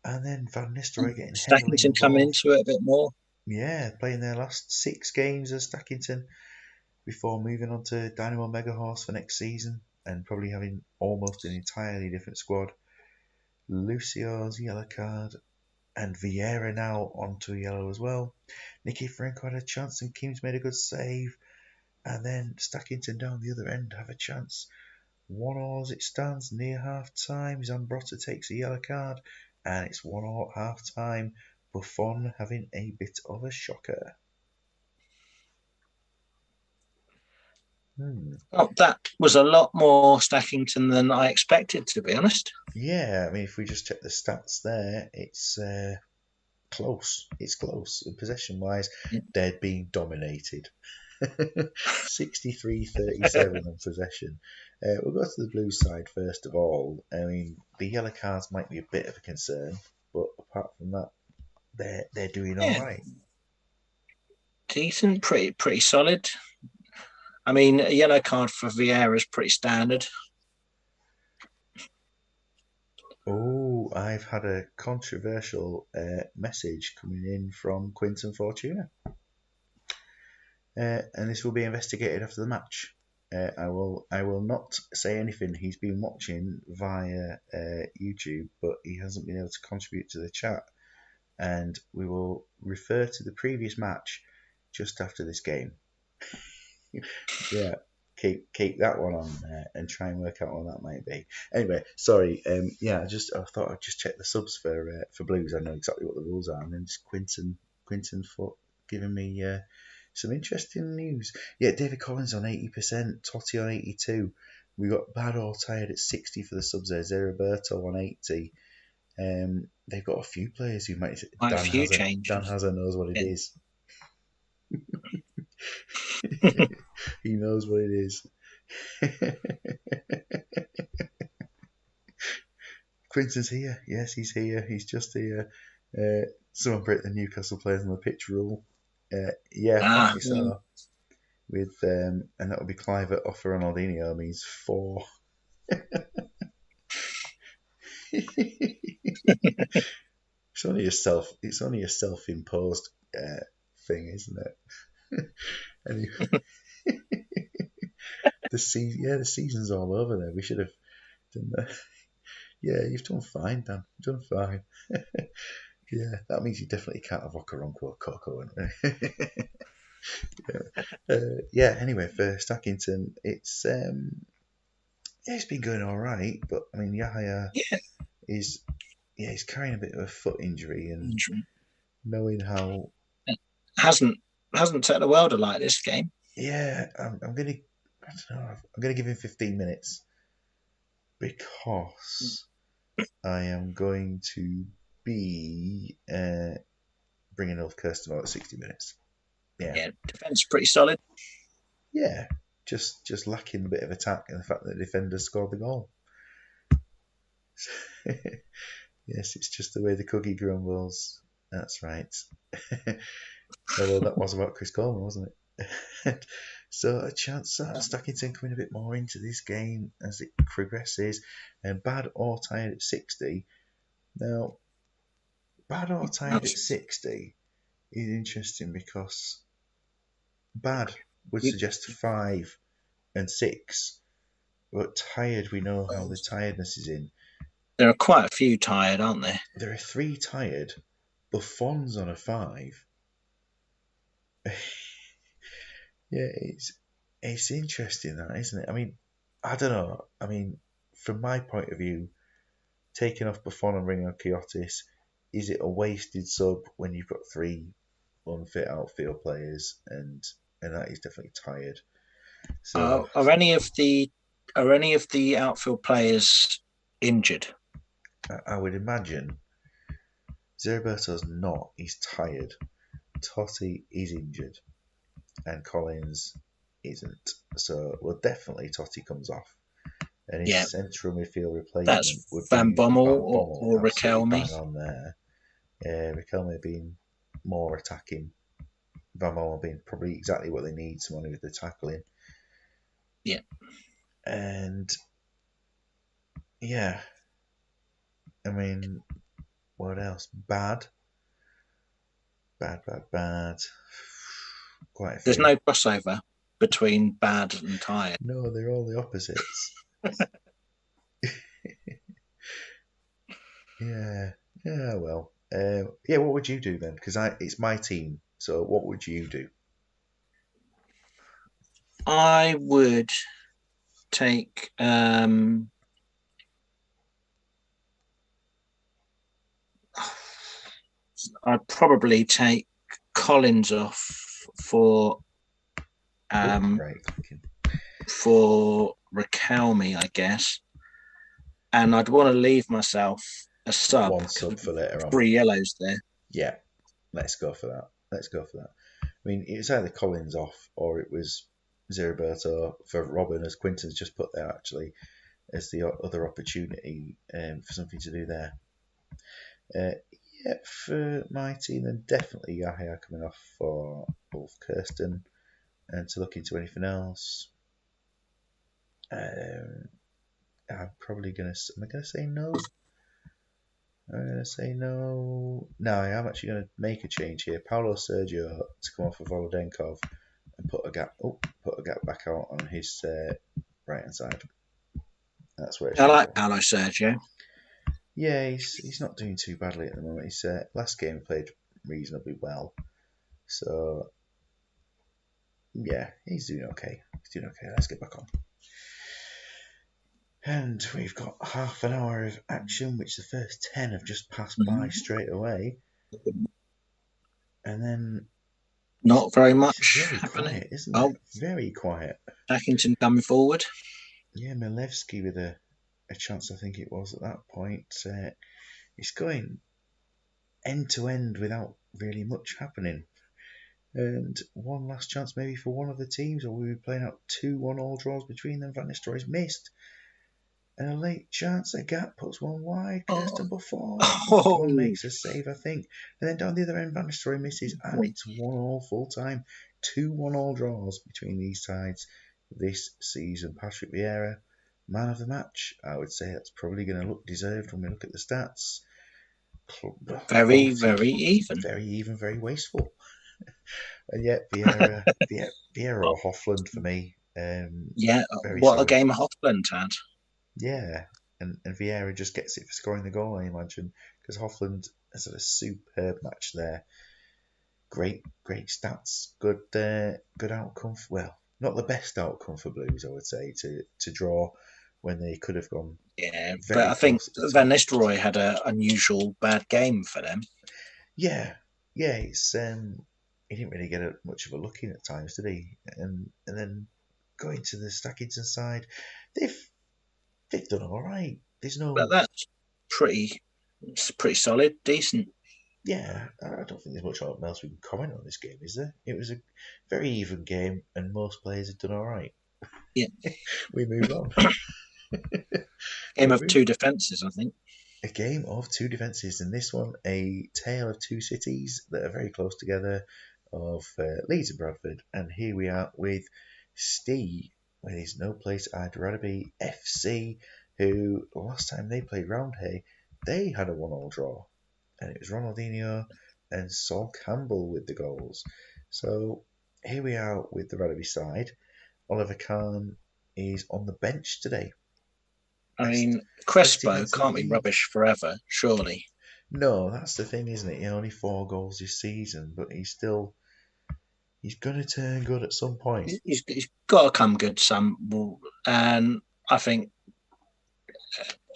And then Van Nistelrooy getting heavily Stackington coming involved. into it a bit more. Yeah, playing their last 6 games as Stackington before moving on to Dynamo Megahorse for next season and probably having almost an entirely different squad. Lucio's yellow card and Vieira now onto yellow as well. Nicky Franco had a chance and Keane's made a good save. And then Stackington down the other end have a chance. 1-1 as it stands near half time. Zambrotta takes a yellow card and it's 1-1 at half time. Buffon having a bit of a shocker. Well, that was a lot more Stackington than I expected, to be honest. Yeah, I mean, if we just check the stats there, it's close. It's close. Possession wise, they're being dominated. 63-37 on possession. We'll go to the Blues side first of all. I mean, the yellow cards might be a bit of a concern, but apart from that, they're doing all Yeah, right. decent, pretty solid. I mean, a yellow card for Vieira is pretty standard. Oh, I've had a controversial message coming in from Quinton Fortuna. And this will be investigated after the match. I will not say anything. He's been watching via YouTube, but he hasn't been able to contribute to the chat. And we will refer to the previous match just after this game. Yeah, keep that one on there and try and work out what that might be. Anyway, sorry. I thought I'd just check the subs for Blues. I know exactly what the rules are, and then just Quinton for giving me some interesting news. Yeah, David Collins on 80%, Totti on 82. We got Bad or Tired at 60 for the subs there. Zeriberto on 80. They've got a few players who might. Quite a Dan few Hazard changes. knows what it Yeah. is. He knows what it is. Quinton's here. Yes, he's here. He's just here. Someone break the Newcastle players on the pitch rule. Yeah, Ah, apparently so. With and that would be Clive at offer Ronaldinho means 4. It's only a self-imposed thing, isn't it? Anyway, the season's all over there. We should have done that. Yeah, you've done fine, Dan. You've done fine. Yeah, that means you definitely can't have Okaronquo Coco. Yeah. Anyway, for Stackington, it's been going all right, but I mean Yahya yeah. is he's carrying a bit of a foot injury, and knowing how Hasn't set the world alight this game. yeah, I'm gonna I don't know, I'm gonna give him 15 minutes because I am going to be bringing Ulf Kirsten at 60 minutes. Yeah, defense pretty solid. Yeah, just lacking a bit of attack and the fact that the defenders scored the goal. Yes, it's just the way the cookie grumbles. That's right. Although that was about Chris Coleman, wasn't it? So a chance at Stackington coming a bit more into this game as it progresses. And bad or tired at 60. Now, bad or tired at 60 is interesting because bad would suggest 5 and 6, but tired, we know how the tiredness is in. There are quite a few tired, aren't there? There are 3 tired. Buffon's on a 5. Yeah, it's interesting that, isn't it? I mean, I don't know. I mean, from my point of view, taking off Buffon and bringing on Kiotis, is it a wasted sub when you've got 3 unfit outfield players and that is definitely tired. So Are any of the outfield players injured? I would imagine Zeriberto's not. He's tired. Totti is injured, and Collins isn't. So, well, definitely Totti comes off. And his central midfield replacement would Van be Van Bommel Bommel, or absolutely Riquelme. bang on there. Riquelme being more attacking, Van Bommel being probably exactly what they need, someone with the tackling. Yeah. And yeah, I mean, what else? Bad. Quite a few. There's no crossover between bad and tired. No, they're all the opposites. Yeah, well. Yeah, what would you do then? Because it's my team, so what would you do? I would take I'd probably take Collins off for Right. for Riquelme, I guess, and I'd want to leave myself a sub. One sub for later on. 3 yellows there. Yeah, let's go for that. I mean, it was either Collins off or it was Zeriberto for Robin, as Quinton's just put there, actually, as the other opportunity for something to do there. Yeah, for my team, then definitely Yahya coming off for Ulf Kirsten. And to look into anything else, I'm probably going to... Am I going to say no? I'm going to say no. No, I'm actually going to make a change here. Paulo Sergio to come off of Volodenkov and put a gap back out on his right hand side. That's where it should I like go. Paulo Sergio. Yeah, he's not doing too badly at the moment. His last game played reasonably well, so yeah, he's doing okay. Let's get back on. And we've got half an hour of action, which the first 10 have just passed by straight away. And then not very much very happening. Quiet, isn't it? Very quiet. Stackington coming forward. Yeah, Milevski with a chance, I think it was at that point. It's going end to end without really much happening. And one last chance maybe for one of the teams, or we were playing out 2-1 all draws between them. Van Nistelrooy's missed. And a late chance, a gap puts one wide. Oh, Kirsten Buffon. oh, Buffon makes a save, I think. And then down the other end, Van Nistelrooy misses, and it's 1-1 full time. 2 1-1 draws between these sides this season. Patrick Vieira, man of the match. I would say that's probably going to look deserved when we look at the stats. very, Both teams very even. very even, very wasteful. And yet, Vieira or Hoffland for me. Yeah, Very what a solid. game Hofland had. Yeah, and Vieira just gets it for scoring the goal, I imagine, because Hoffland has had a superb match there. Great stats, good outcome. Well, not the best outcome for Blues, I would say, to draw when they could have gone Yeah, but very I think close at the Van time. Nistelrooy had an unusual bad game for them. Yeah, yeah, it's he didn't really get much of a look in at times, did he? And then going to the Stackington side, they've they've done all right. There's But no that's pretty, it's pretty solid, decent. Yeah, I don't think there's much else we can comment on this game, is there? It was a very even game, and most players have done all right. Yeah, We move on. game We of move. two defences, I think. A game of two defences, and this one a tale of two cities that are very close together, of Leeds and Bradford. And here we are with Steve, where there's no place I'd rather be. FC, who last time they played Roundhay, they had a 1-1 draw, and it was Ronaldinho and Sol Campbell with the goals. So here we are with the Rugby side. Oliver Kahn is on the bench today. I Best mean, best Crespo defense in the can't be league. rubbish forever, surely. No, that's the thing, isn't it? He only 4 goals this season, but he's gonna turn good at some point. He's got to come good some, and I think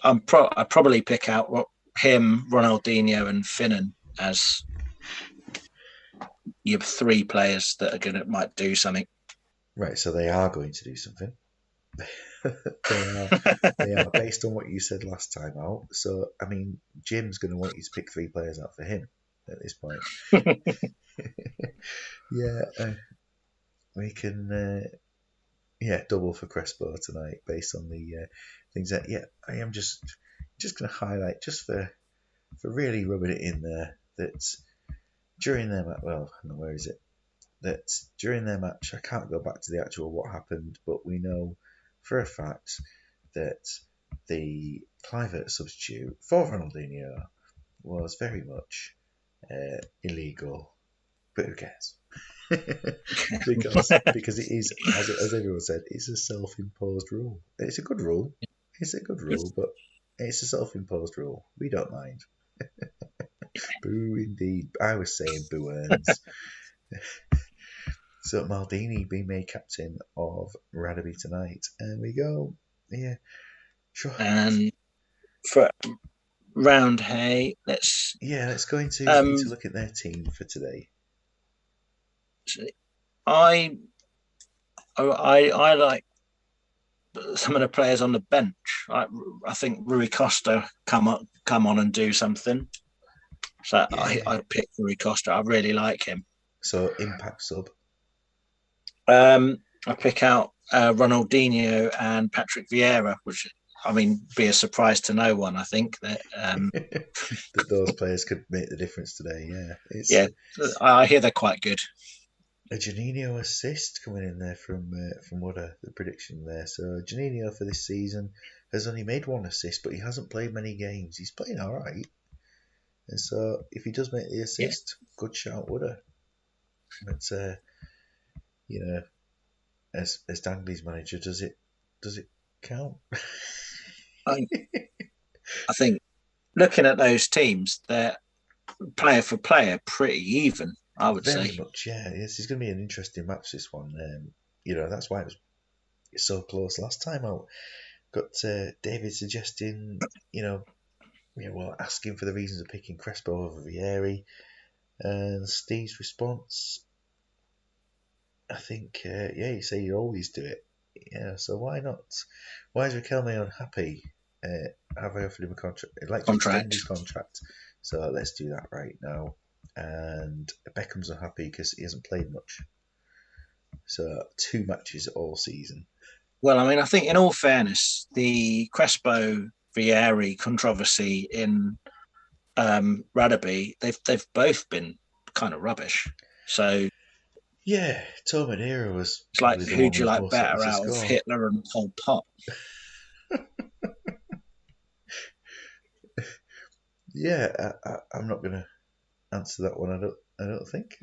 I probably pick out him, Ronaldinho, and Finnan as your three players that are gonna might do something. Right, so they are going to do something. they are they are based on what you said last time out. So I mean, Jim's going to want you to pick 3 players out for him at this point. Yeah, we can. Yeah, double for Crespo tonight based on the things that. Yeah, I am just going to highlight just for really rubbing it in there that during their well, no, where is it? That during their match, I can't go back to the actual what happened, but we know for a fact that the Clivert substitute for Ronaldinho was very much illegal, but who cares? because it is, as everyone said, it's a self-imposed rule. It's a good rule. It's a good rule, but it's a self-imposed rule. We don't mind. Boo indeed. I was saying boo earns. So Maldini being made captain of Rugby tonight, and we go. Yeah, sure. And for round hay, let's Yeah, let's go into um look at their team for today. I I like some of the players on the bench. I think Rui Costa come on and do something. So Yeah. I pick Rui Costa. I really like him. So impact sub. I pick out Ronaldinho and Patrick Vieira, which I mean be a surprise to no one. I think that That those players could make the difference today. Yeah, it's yeah, I hear they're quite good. a Janino assist coming in there from what the prediction there. So Janino for this season has only made 1 assist, but he hasn't played many games. He's playing all right, and so if he does make the Yeah, assist, good shout, would he? But you know, as Dangley's manager, does it count? I, I think looking at those teams, they're player for player pretty even. I would Very say. much, yeah. This is going to be an interesting match. This one, that's why it was so close last time out. Got David suggesting, well, asking for the reasons of picking Crespo over Vieri, and Steve's response, I think, you say you always do it. Yeah, so why not? Why is Riquelme unhappy? Have I offered him a contract? I'd like to extend his Contract. contract, so let's do that right now. And Beckham's unhappy because he hasn't played much. So 2 matches all season. Well, I mean, I think in all fairness, the Crespo Vieri controversy in Rugby, they've both been kind of rubbish. So Yeah, Tom Madeira was it's like, probably the who one do you who's like most likely better to out of score. Hitler and Pol Pot? Yeah, I'm not going to answer that one. I don't think.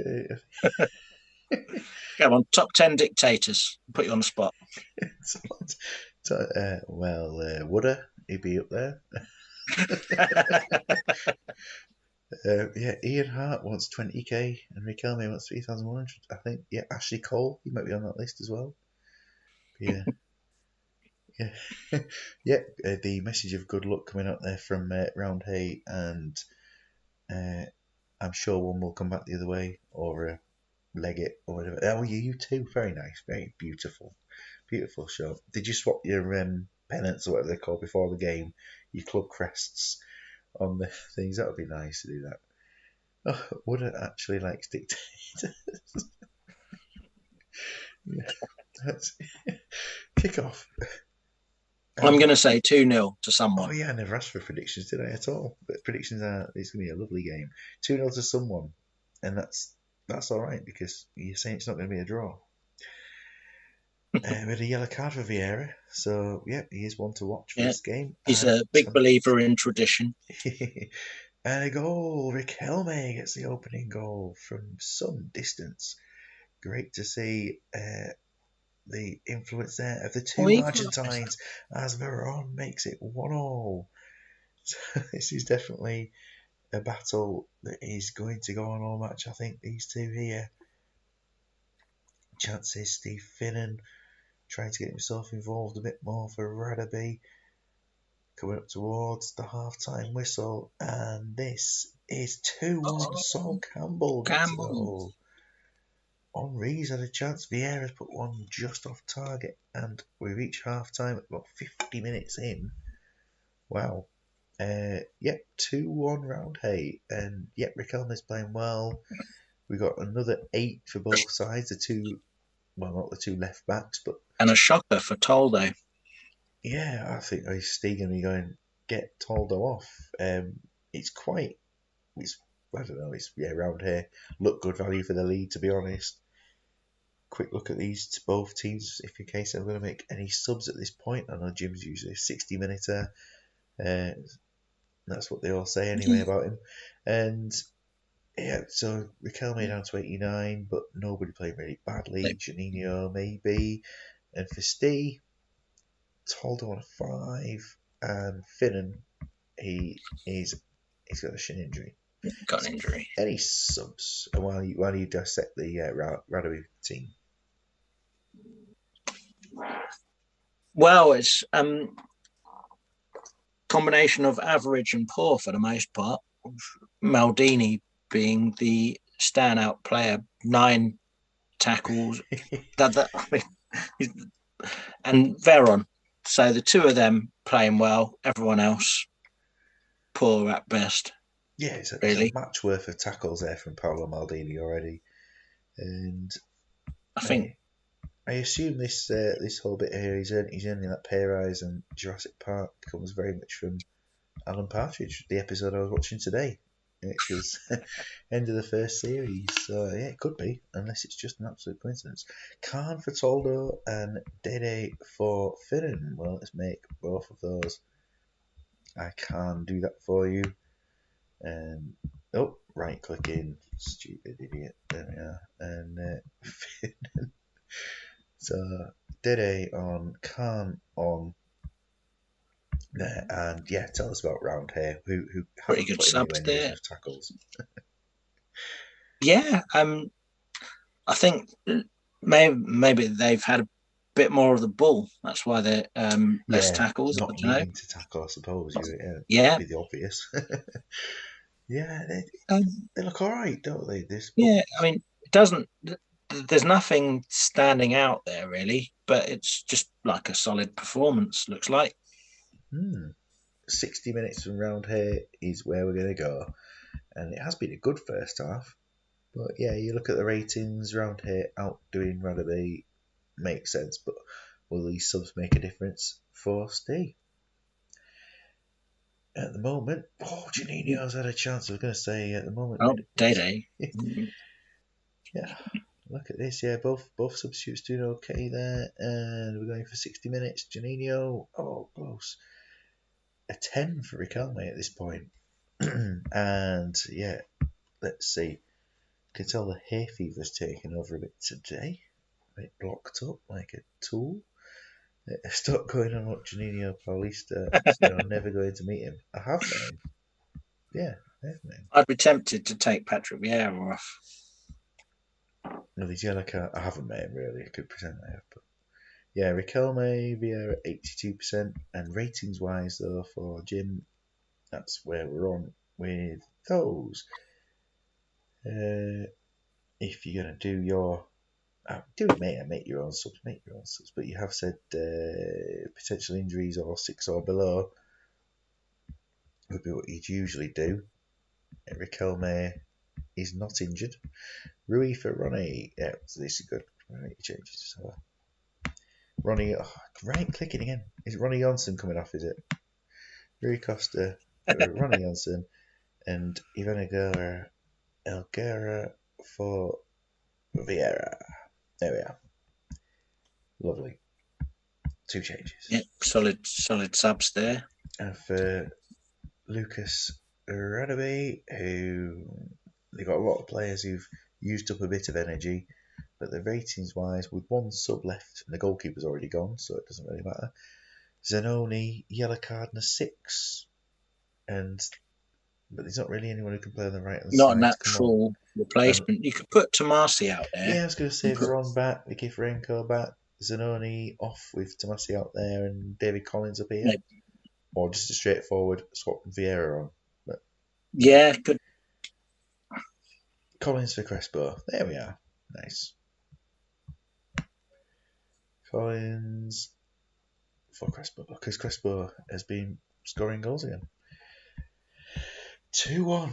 Come on, top 10 dictators. Put you on the spot. Well, Woulda, he'd be up there. Yeah, Ian Hart wants 20k and Riquelme wants 3,100. I think, yeah, Ashley Cole, he might be on that list as well. Yeah, yeah, yeah. The message of good luck coming out there from Round Hay, and uh, I'm sure one will come back the other way or leg it or whatever. Oh, yeah, you too. Very nice, very beautiful, beautiful show. Did you swap your pennants or whatever they're called before the game? Your club crests on the things. That would be nice to do that. Oh, Would actually likes dictators. Yeah, that's kick off. I'm And going to say 2-0 to oh someone. yeah, I never asked for predictions, did I at all? But predictions are it's going to be a lovely game. 2-0 to someone, and that's all right because you're saying it's not going to be a draw. We had a yellow card for Vieira, so yeah, he is one to watch for Yeah. this game. He's a big believer in tradition. And a goal. Riquelme gets the opening goal from some distance. Great to see the influence there of the Oh, two equaliser. Argentines as Veron makes it 1-1. So this is definitely a battle that is going to go on all match. I think these two here. Chances Steve Finnan trying to get himself involved a bit more for Radaby. Coming up towards the half-time whistle, and this is 2-1. Sol Oh, Campbell gets a Campbell. goal. Henri's had a chance. Vieira's put one just off target, and we reach half-time at about 50 minutes in. Wow. Yep, 2-1 round Hay, and yep, Riquelme's playing well. We got another 8 for both sides. Well, not the two left backs, but And a shocker for Toldo. yeah, I think he's still going to be going get Toldo off. It's quite, it's I don't know, it's yeah round here. Look good value for the lead, to be honest. Quick look at these both teams, if in case I'm going to make any subs at this point. I know Jim's usually a 60-minute. That's what they all say anyway Yeah. about him. And yeah, so Riquelme down to 89, but nobody played really badly. Janino maybe. And for Steve, Toldo on a 5. And Finnan, he is he's got a shin injury. Got an So injury. any subs while you dissect the Radovi team? Well, it's combination of average and poor for the most part. Maldini being the standout player, 9 tackles. I mean, and Veron. So the two of them playing well. Everyone else poor at best. Yeah, it's a Really, match worth of tackles there from Paolo Maldini already, and I think. I I assume this whole bit here he's earning that pay rise and Jurassic Park comes very much from Alan Partridge, the episode I was watching today, which was end of the first series. So yeah, it could be, unless it's just an absolute coincidence. Khan for Toldo and Dede for Finnan. Well, let's make both of those. I can do that for you. And oh, right click in, stupid idiot. There we are. And so Dede on Khan on there, and yeah, tell us about Round here, who Pretty haven't good put in subs anywhere near as there. enough tackles. Yeah, I think maybe they've had a bit more of the ball. That's why they're less Yeah, tackles. I not don't know. needing to tackle, I suppose. That'd Yeah, be the obvious. Yeah, um, they look all right, don't they? This, but yeah. I mean, it doesn't. There's nothing standing out there really, but it's just like a solid performance. Looks like. 60 minutes from round here is where we're going to go, and it has been a good first half. But yeah, you look at the ratings round here, outdoing Rugby makes sense, but will these subs make a difference for Steve? At the moment, Juninho's had a chance. I was going to say at the moment. Oh, Day. Yeah, look at this. Yeah, both substitutes doing okay there, and we're going for 60 minutes. Juninho, close. A 10 for Riquelme at this point. And yeah, let's see. Can tell the hay fever's taken over a bit today. A bit blocked up like a tool. Stop going on about Juninho Paulista. Never going to meet him. I have met him. Yeah, I have met him. I'd be tempted to take Patrick Vieira off. No, these like I haven't met him really. I could pretend I have, but yeah, Riquelme, Vieira, 82%, and ratings wise though for Jim, that's where we're on with those. If you're gonna do your do it, mate, and make your own subs, but you have said potential injuries or 6 or below would be what you'd usually do. Riquelme is not injured. Rui for Ronnie. Yeah, so this is good. Right, changes. So, Ronnie, right clicking again. Is Ronnie Johnson coming off? Is it Rui Costa, Ronnie Johnson, and Ivan Elguera for Vieira? There we are. Lovely. 2 changes. Yep, solid subs there. And for Lucas Radebe, who they've got a lot of players who've used up a bit of energy, but the ratings wise, with 1 sub left, and the goalkeeper's already gone, so it doesn't really matter. Zanoni, yellow card and a 6, but there's not really anyone who can play on the right hand Not side. a natural replacement. You could put Tomasi out there. Yeah, I was going to say Veron back, Vicky Ferenko back, Zanoni off with Tomasi out there, and David Collins up here. Maybe. Or just a straightforward swap Vieira on. But yeah, good. Collins for Crespo. There we are. Nice. Collins for Crespo, because Crespo has been scoring goals again. 2-1.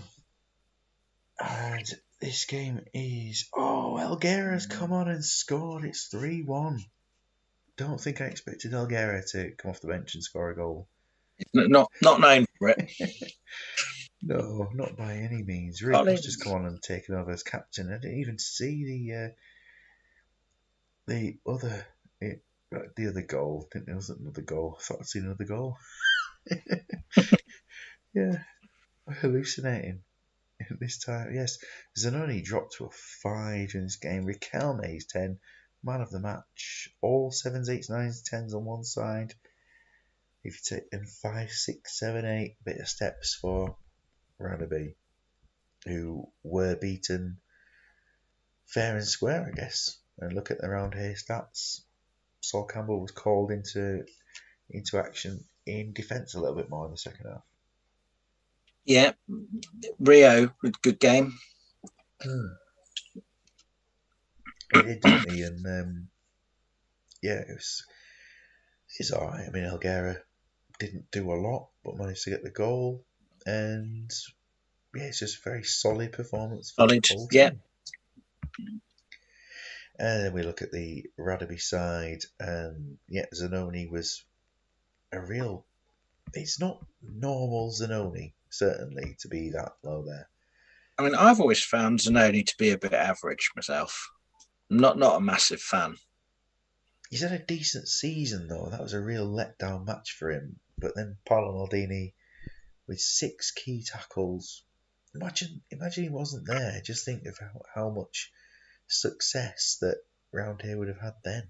And this game is... Elguera's come on and scored. It's 3-1. Don't think I expected Elguera to come off the bench and score a goal. Not known for it. No, not by any means. Rui Costa's come on and taken over as captain. I didn't even see the other goal. I think there was another goal. I thought I'd seen another goal. Yeah, hallucinating. This time, yes. Zanoni dropped to a 5 in this game. Riquelme's 10, man of the match. All 7s, 8s, 9s, 10s on one side. If you take in 5, 6, 7, 8, bit of steps for Ranaby, who were beaten fair and square, I guess. And look at the round here stats. Saul Campbell was called into action in defence a little bit more in the second half. Yeah, Rio, good game. He did, didn't he? And yeah, it's alright. I mean, Elguera didn't do a lot, but managed to get the goal. And yeah, it's just a very solid performance for the whole team. Yeah. And then we look at the Radaby side, and yeah, Zanoni was a real... It's not normal Zanoni, certainly, to be that low there. I mean, I've always found Zanoni to be a bit average myself. I'm not a massive fan. He's had a decent season, though. That was a real letdown match for him. But then Paolo Maldini with 6 key tackles. Imagine he wasn't there. Just think of how much success that round here would have had then.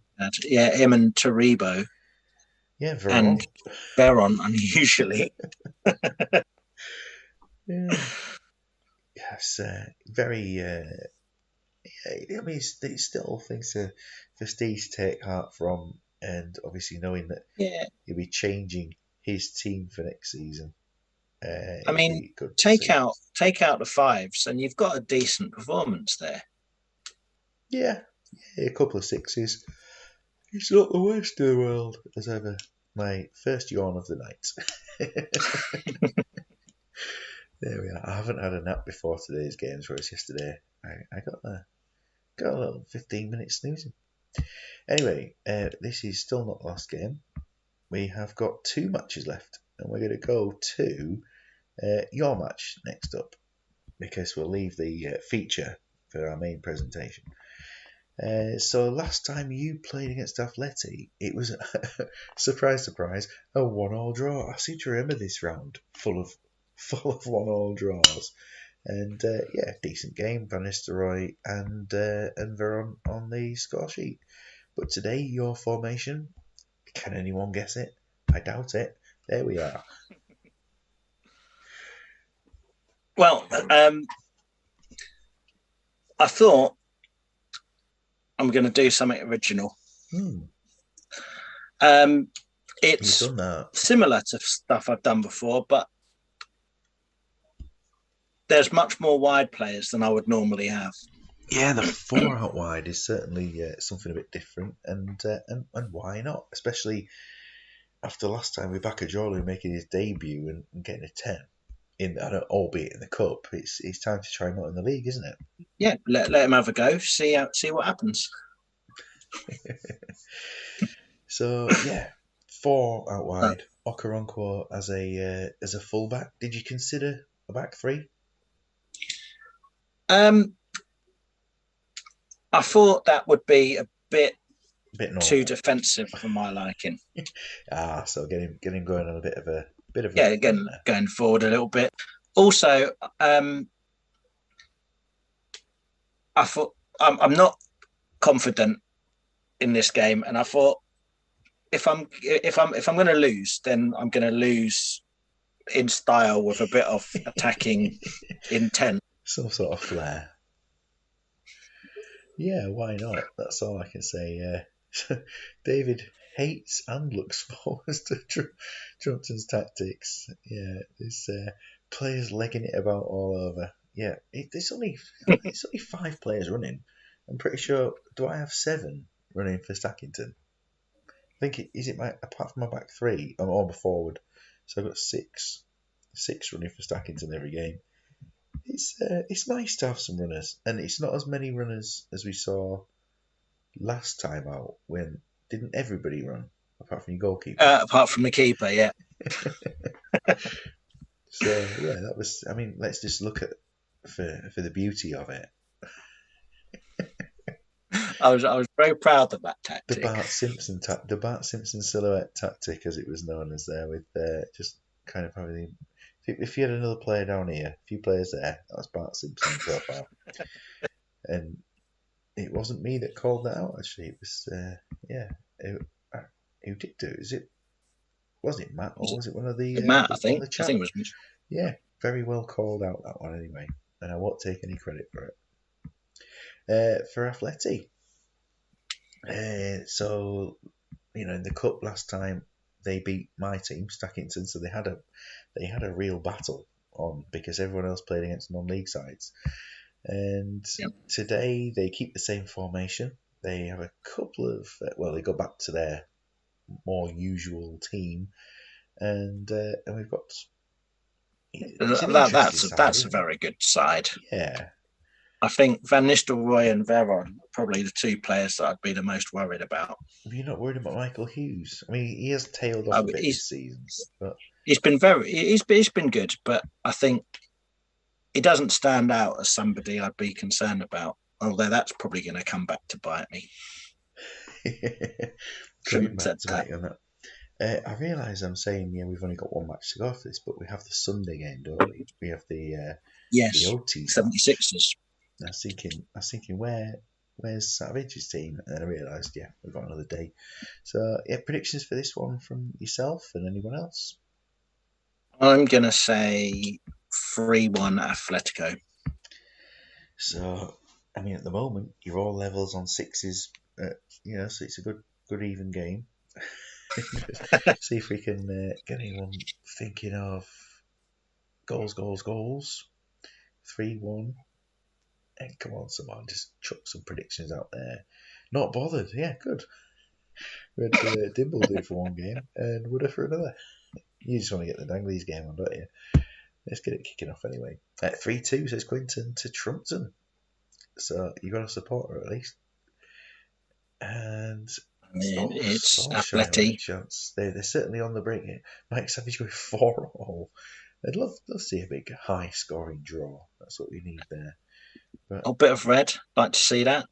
Yeah, him and Taribo. Yeah, Veron. And Veron, unusually. Yeah. Yes, very... I mean, it's still things for Steve to take heart from, and obviously knowing that he'll be changing his team for next season. I mean, take out the 5s, and you've got a decent performance there. Yeah, a couple of 6s. It's not the worst in the world, as ever. My first yawn of the night. There we are. I haven't had a nap before today's games, whereas yesterday I got a little 15-minute snoozing. Anyway, this is still not the last game. We have got 2 matches left, and we're going to go to your match next up, because we'll leave the feature for our main presentation. So last time you played against Atleti, it was surprise, surprise, a 1-1 draw. I seem to remember this round full of 1-1 draws, and decent game. Van Nistelrooy and Veron on the score sheet. But today, your formation, can anyone guess it? I doubt it. There we are. Well, I thought I'm going to do something original. It's You've done that. Similar to stuff I've done before, but there's much more wide players than I would normally have. Yeah, the 4 out wide is certainly something a bit different, and why not? Especially after last time with Bakajolu making his debut and getting a 10, albeit in the cup. It's time to try him out in the league, isn't it? Yeah, let him have a go. See what happens. So yeah, 4 out wide. Okoronkwo as a fullback. Did you consider a back 3? I thought that would be a bit too normal. defensive for my liking. So get him going on a bit of a again going forward a little bit. Also, I thought I'm not confident in this game, and I thought if I'm going to lose, then I'm going to lose in style with a bit of attacking intent. Some sort of flair. Yeah, why not? That's all I can say. David hates and looks forward to Trumpton's tactics. Yeah, there's players legging it about all over. Yeah, it's only 5 players running. I'm pretty sure. Do I have 7 running for Stackington? I think apart from my back 3, I'm all forward, so I've got 6 running for Stackington every game. It's nice to have some runners, and it's not as many runners as we saw last time out. When didn't everybody run apart from your goalkeeper? Apart from the keeper, yeah. So yeah, that was. I mean, let's just look at for the beauty of it. I was very proud of that tactic. The Bart Simpson silhouette tactic, as it was known as there, with just kind of having. If you had another player down here, a few players there, that was Bart Simpson profile. And it wasn't me that called that out, actually. It was, who did do it? Was it Matt, or was it one of the... Matt, I think. I think it was Matt. Yeah, very well called out, that one, anyway. And I won't take any credit for it. For Atleti. So, in the cup last time, they beat my team, Stackington, so they had a real battle on, because everyone else played against non-league sides. And today they keep the same formation. They have a couple of they go back to their more usual team, and we've got that's a very good side. Yeah, I think Van Nistelrooy and Veron are probably the 2 players that I'd be the most worried about. You're not worried about Michael Hughes? I mean, he has tailed off a bit this season, but he's been good, but I think he doesn't stand out as somebody I'd be concerned about. Although that's probably going to come back to bite me. Coming back to bite you on that. I realise I'm saying we've only got 1 match to go for this, but we have the Sunday game, don't we? We have the OT 76ers. I was thinking, where's Savage's team? And then I realised, we've got another day. So, predictions for this one from yourself and anyone else? I'm going to say 3-1 Atletico. So, I mean, at the moment, you're all levels on 6s, so it's a good even game. See if we can get anyone thinking of goals. 3-1. And come on, someone, just chuck some predictions out there. Not bothered. Yeah, good. We had Dimble do for 1 game and Wooder for another. You just want to get the Danglies game on, don't you? Let's get it kicking off anyway. 3-2 says Quinton to Trumpton. So you got a supporter at least. And I mean, it's Solskjaer with a Atleti. chance. They're certainly on the break. Mike Savage with 4-all. I'd love to see a big high scoring draw. That's what we need there. But A bit of red. Like to see that.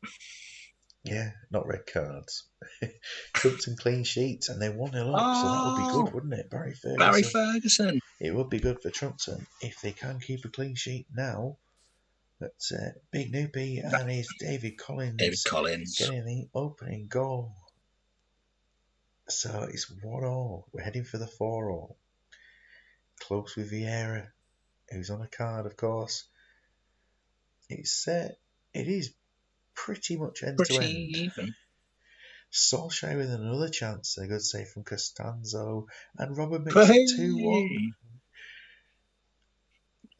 yeah, not red cards. Trumpton clean sheets and they're 1-0 up, so that would be good, Oh, wouldn't it? Barry Barry Ferguson. Ferguson. It would be good for Trumpton if they can keep a clean sheet now. But Big Noopy and his David David Collins Collins. getting the opening goal. So it's 1-all. We're heading for the 4-all. Close with Vieira, who's on a card, of course. It is pretty much end to Pretty end. even. Solskjaer with another chance. A good save from Costanzo, and Robert makes it 2-1. Hey.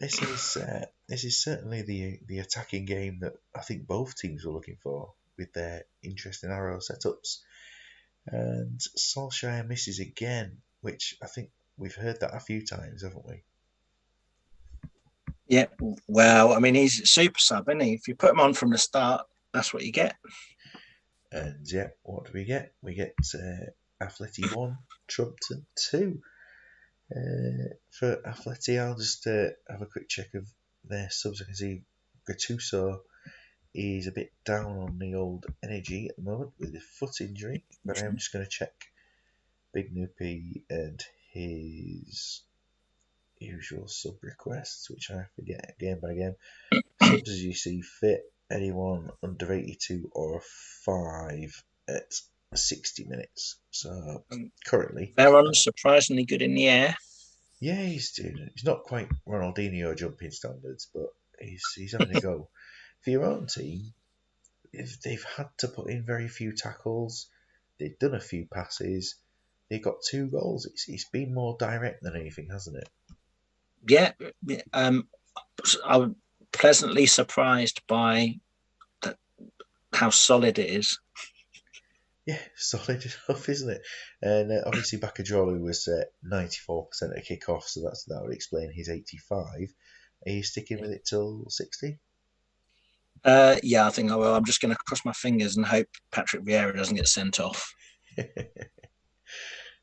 This is certainly the attacking game that I think both teams were looking for with their interesting arrow setups. And Solskjaer misses again, which I think we've heard that a few times, haven't we? Yeah, well, I mean, he's a super sub, isn't he? If you put him on from the start, that's what you get. And yeah, what do we get? We get Atleti 1, Trumpton 2. For Atleti, I'll just have a quick check of their subs. I can see Gattuso is a bit down on the old energy at the moment with a foot injury, but I'm just going to check Big Noopy and his usual sub requests, which I forget again by again. Subs as you see fit, anyone under 82 or 5 at 60 minutes. So currently, Veron's surprisingly good in the air. yeah, he's not quite Ronaldinho jumping standards, but he's having a go. For your own team, if they've had to put in very few tackles, they've done a few passes, they got 2 goals. It's been more direct than anything, hasn't it? Yeah, I'm pleasantly surprised by the, how solid it is. Yeah, solid enough, isn't it? And obviously, Bakajolu was 94% of kick-off, so that would explain his 85. Are you sticking with it till 60? Yeah, I think I will. I'm just going to cross my fingers and hope Patrick Vieira doesn't get sent off.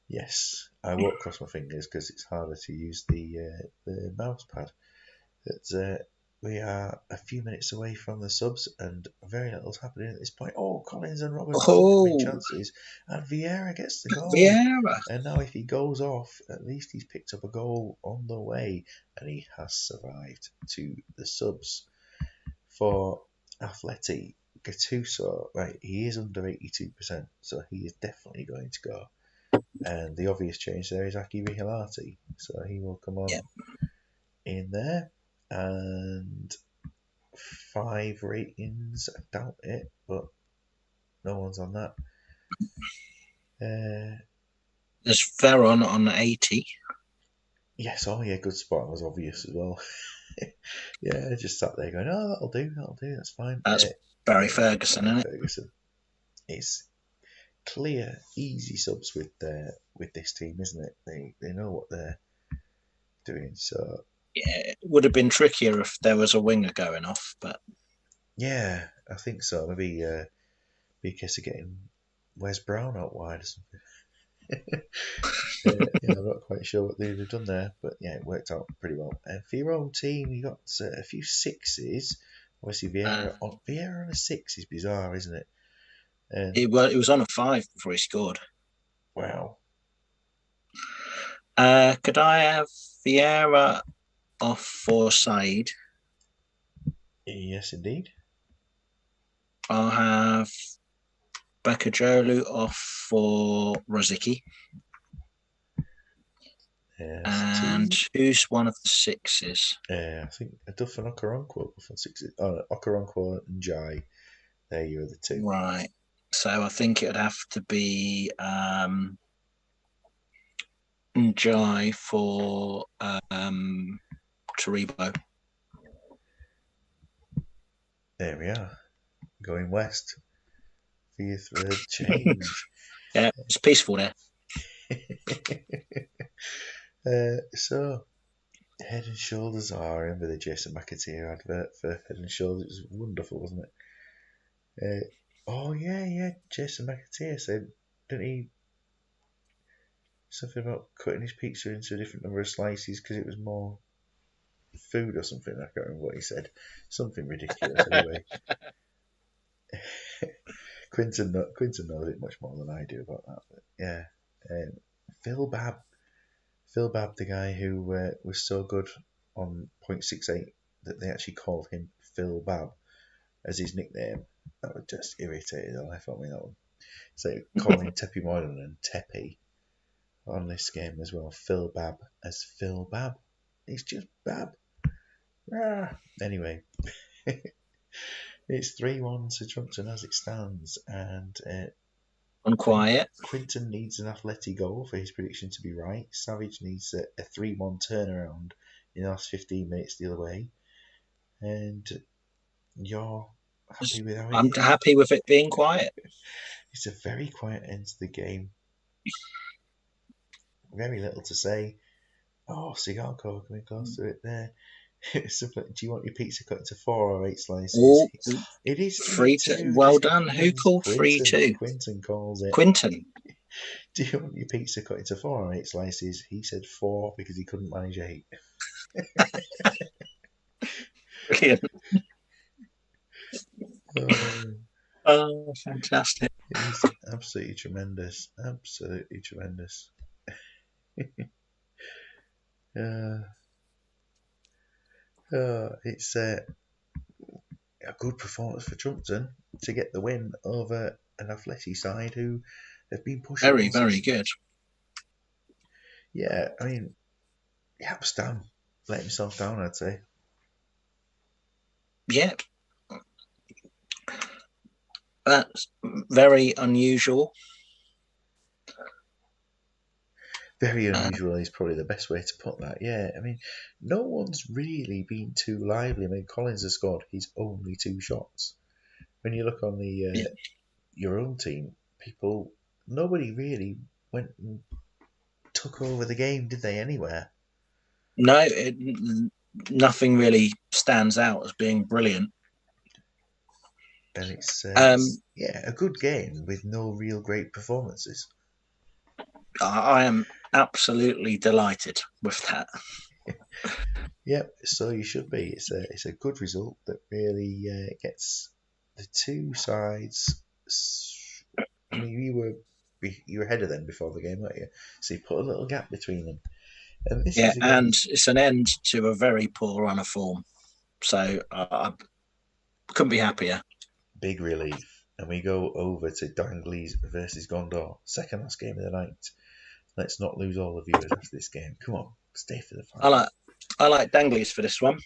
Yes, I won't cross my fingers because it's harder to use the mouse pad. But we are a few minutes away from the subs, and very little's happening at this point. Oh, Collins and Roberts both having Oh, chances, and Vieira gets the goal. Vieira. And now, if he goes off, at least he's picked up a goal on the way, and he has survived to the subs for Atleti. Gattuso, right? He is under 82%, so he is definitely going to go. And the obvious change there is Aki Vihilati, so he will come Yeah. on in there. And 5 ratings, I doubt it, but no one's on that. Uh, There's Veron on 80. yes, oh yeah, good spot. That was obvious as well. Yeah, I just sat there going, oh, that'll do, that's fine. That's Barry Yeah, Ferguson, Barry isn't it? Ferguson. It's clear, easy subs with this team, isn't it? They know what they're doing. So Yeah, it would have been trickier if there was a winger going off, but yeah, I think so. Maybe be a case of getting Wes Brown out wide or something. Yeah, I'm not quite sure what they'd have done there, but yeah, it worked out pretty well. And for your own team, you got a few sixes. Obviously, Vieira on a 6 is bizarre, isn't it? And it was on a 5 before he scored. wow, Could I have Vieira off for Said? yes, indeed. I'll have Bakajolu off for Rosicky. Yes, And 2. who's one of the sixes? I think a Duff and Okoronkwo for 6. Oh, Okoronkwo and Jai. There you are, the 2. Right. So I think it would have to be Njai for Taribo. There we are, going west for your third change. Yeah, it's peaceful there. So Head and Shoulders. Oh, I remember the Jason McAteer advert for Head and Shoulders. It was wonderful, wasn't it? Oh yeah. Jason McAteer said, didn't he? Something about cutting his pizza into a different number of slices because it was more food or something. I can't remember what he said. Something ridiculous anyway. Quinton knows it much more than I do about that. But yeah, um, Phil Babb, the guy who was so good on 0.68 that they actually called him Phil Babb as his nickname. That would just irritated the life out of me. That one. So calling Teppy Moylan and Teppy on this game as well. Phil Babb as Phil Babb. It's just Babb. Ah. Anyway, it's 3-1 to Trumpton as it stands, and Unquiet. Quinton needs an athletic goal for his prediction to be right. Savage needs a 3-1 turnaround in the last 15 minutes the other way. And you're happy with how it I'm is. happy with it being quiet. It's a very quiet end to the game. Very little to say. Oh, cigar core coming close to it there. Do you want your pizza cut into 4 or 8 slices? All It is 3-2. 3-2 Well to done. Who Quins. called 3-2? Quinton calls it. Quinton. Do you want your pizza cut into 4 or 8 slices? He said 4 because he couldn't manage 8. Brilliant. Oh, Oh, fantastic. he's absolutely tremendous. Absolutely tremendous. Uh, it's a good performance for Trumpton to get the win over an Athletic side who have been pushing Very, all very season. good. Yeah, I mean, Yapstam let himself down, I'd say. Yeah, that's very unusual. Very Uh, unusual is probably the best way to put that. Yeah, I mean, no one's really been too lively. I mean, Collins has scored his only 2 shots. When you look on the yeah. your own team, nobody really went and took over the game, did they? Anywhere? No, nothing really stands out as being brilliant. And it's Um, yeah, a good game with no real great performances. I am absolutely delighted with that. Yep, so you should be. It's a good result that really gets the two sides. I mean, you were ahead of them before the game, weren't you? So you put a little gap between them, and this Yeah, is a and game. it's an end to a very poor run of form. So I couldn't be happier. Big relief, and we go over to Dangley's versus Gondor, second last game of the night. Let's not lose all the viewers after this game. Come on, stay for the I final. like I like Danglies for this one.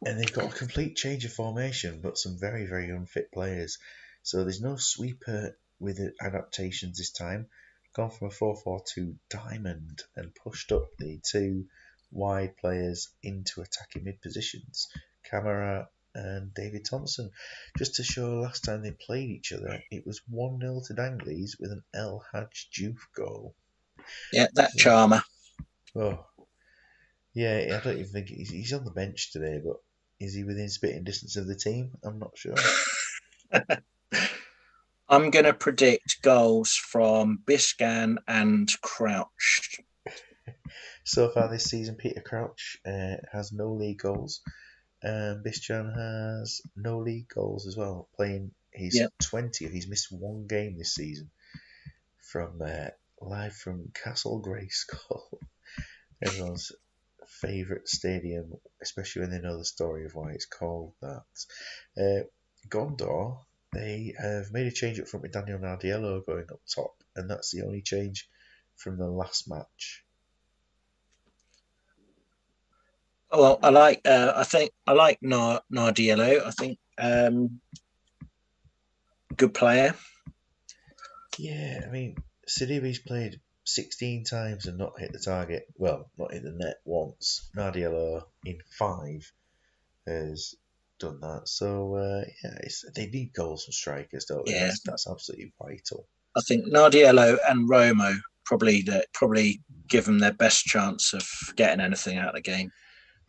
And they've got a complete change of formation, but some very, very unfit players. So there's no sweeper with adaptations this time. Gone from a 4-4-2 diamond and pushed up the 2 wide players into attacking mid positions. Camara and David Thompson. Just to show last time they played each other, it was 1-0 to Danglies with an El Hadj Diouf goal. Yeah, that So, charmer. oh, yeah, I don't even think he's on the bench today, but is he within spitting distance of the team? I'm not sure. I'm going to predict goals from Biscan and Crouch. So far this season, Peter Crouch has no league goals. Bischan has no league goals as well, playing his Yeah, 20th. He's missed 1 game this season from live from Castle Grayskull, everyone's favourite stadium, especially when they know the story of why it's called that. Uh, Gondor, they have made a change up front with Daniel Nardiello going up top, and that's the only change from the last match. well, I like. I think I like Nardiello. I think good player. Yeah, I mean, Sidibe's played 16 times and not hit the target. Well, not hit the net once. Nardiello in 5 has done that. So yeah, they need goals from strikers, don't they? Yeah, That's absolutely vital. I think Nardiello and Romo probably give them their best chance of getting anything out of the game.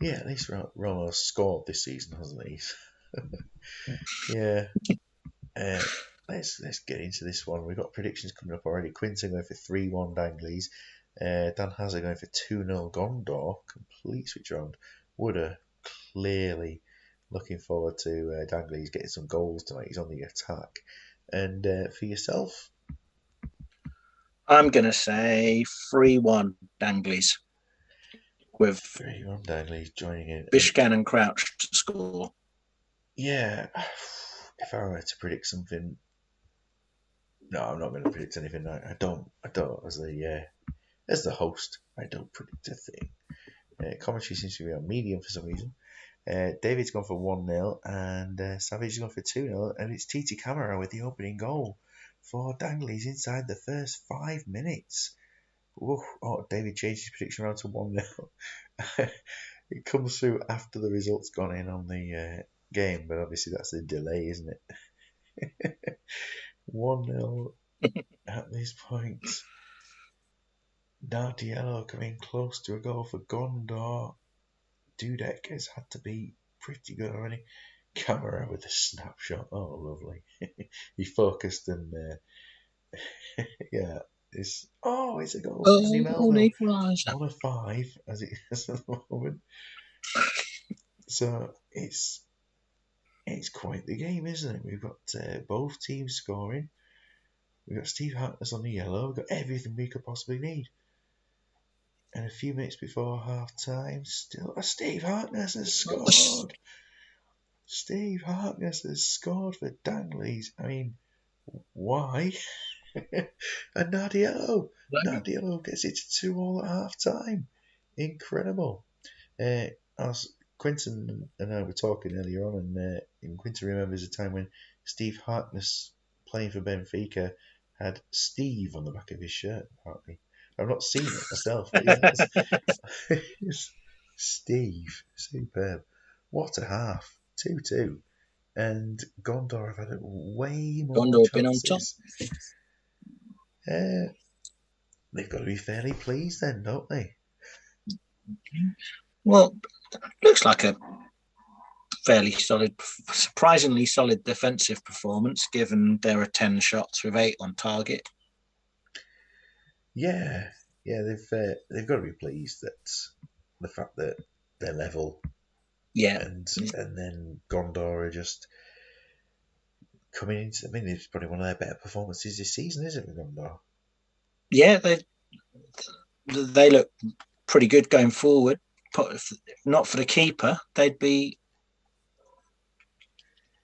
Yeah, at least Ramos scored this season, hasn't he? Yeah. Uh, let's get into this one. We've got predictions coming up already. Quinton going for 3-1 Danglies. Dan Hazard going for 2-0 Gondor. Complete switch around. Wooder clearly looking forward to Danglies getting some goals tonight. He's on the attack. And for yourself, I'm going to say 3-1 Danglies with 3-1 Danglies joining in. And Bishkan and Crouch to score. yeah, if I were to predict something, no, I'm not going to predict anything. I don't. As the host, I don't predict a thing. Commentary seems to be on medium for some reason. David's gone for 1-0 and Savage has gone for 2-0, and it's Titi Camara with the opening goal for Danglies inside the first 5 minutes. Ooh, oh, David changed his prediction around to 1-0. It comes through after the result's gone in on the game, but obviously that's a delay, isn't it? 1-0 at this point. Nardiello coming close to a goal for Gondor. Dudek has had to be pretty good already. Camera with a snapshot. Oh, lovely. He focused and yeah, it's a goal for Andy Oh, Melville equaliser. on a 5 as it is at the moment. So it's quite the game, isn't it? We've got both teams scoring. We've got Steve Hartness on the yellow. We've got everything we could possibly need. And a few minutes before half time, still Steve Hartness has scored. Steve Harkness has scored for Danglies. I mean, why? And Nardiello gets it to 2-2 at half time. Incredible. As Quinton and I were talking earlier on, and Quinton remembers a time when Steve Harkness, playing for Benfica, had Steve on the back of his shirt, apparently. I've not seen it myself, but he has. Steve, superb. What a half. 2-2. And Gondor have had way more Gondor been on top. chances. Uh, they've got to be fairly pleased then, don't they? Well, looks like a fairly solid, surprisingly solid defensive performance, given there are 10 shots with 8 on target. Yeah, they've got to be pleased that the fact that they're level, Yeah. and then Gondor are just coming into. I mean, it's probably one of their better performances this season, isn't it, with Gondor? Yeah, they look pretty good going forward. If not for the keeper, they'd be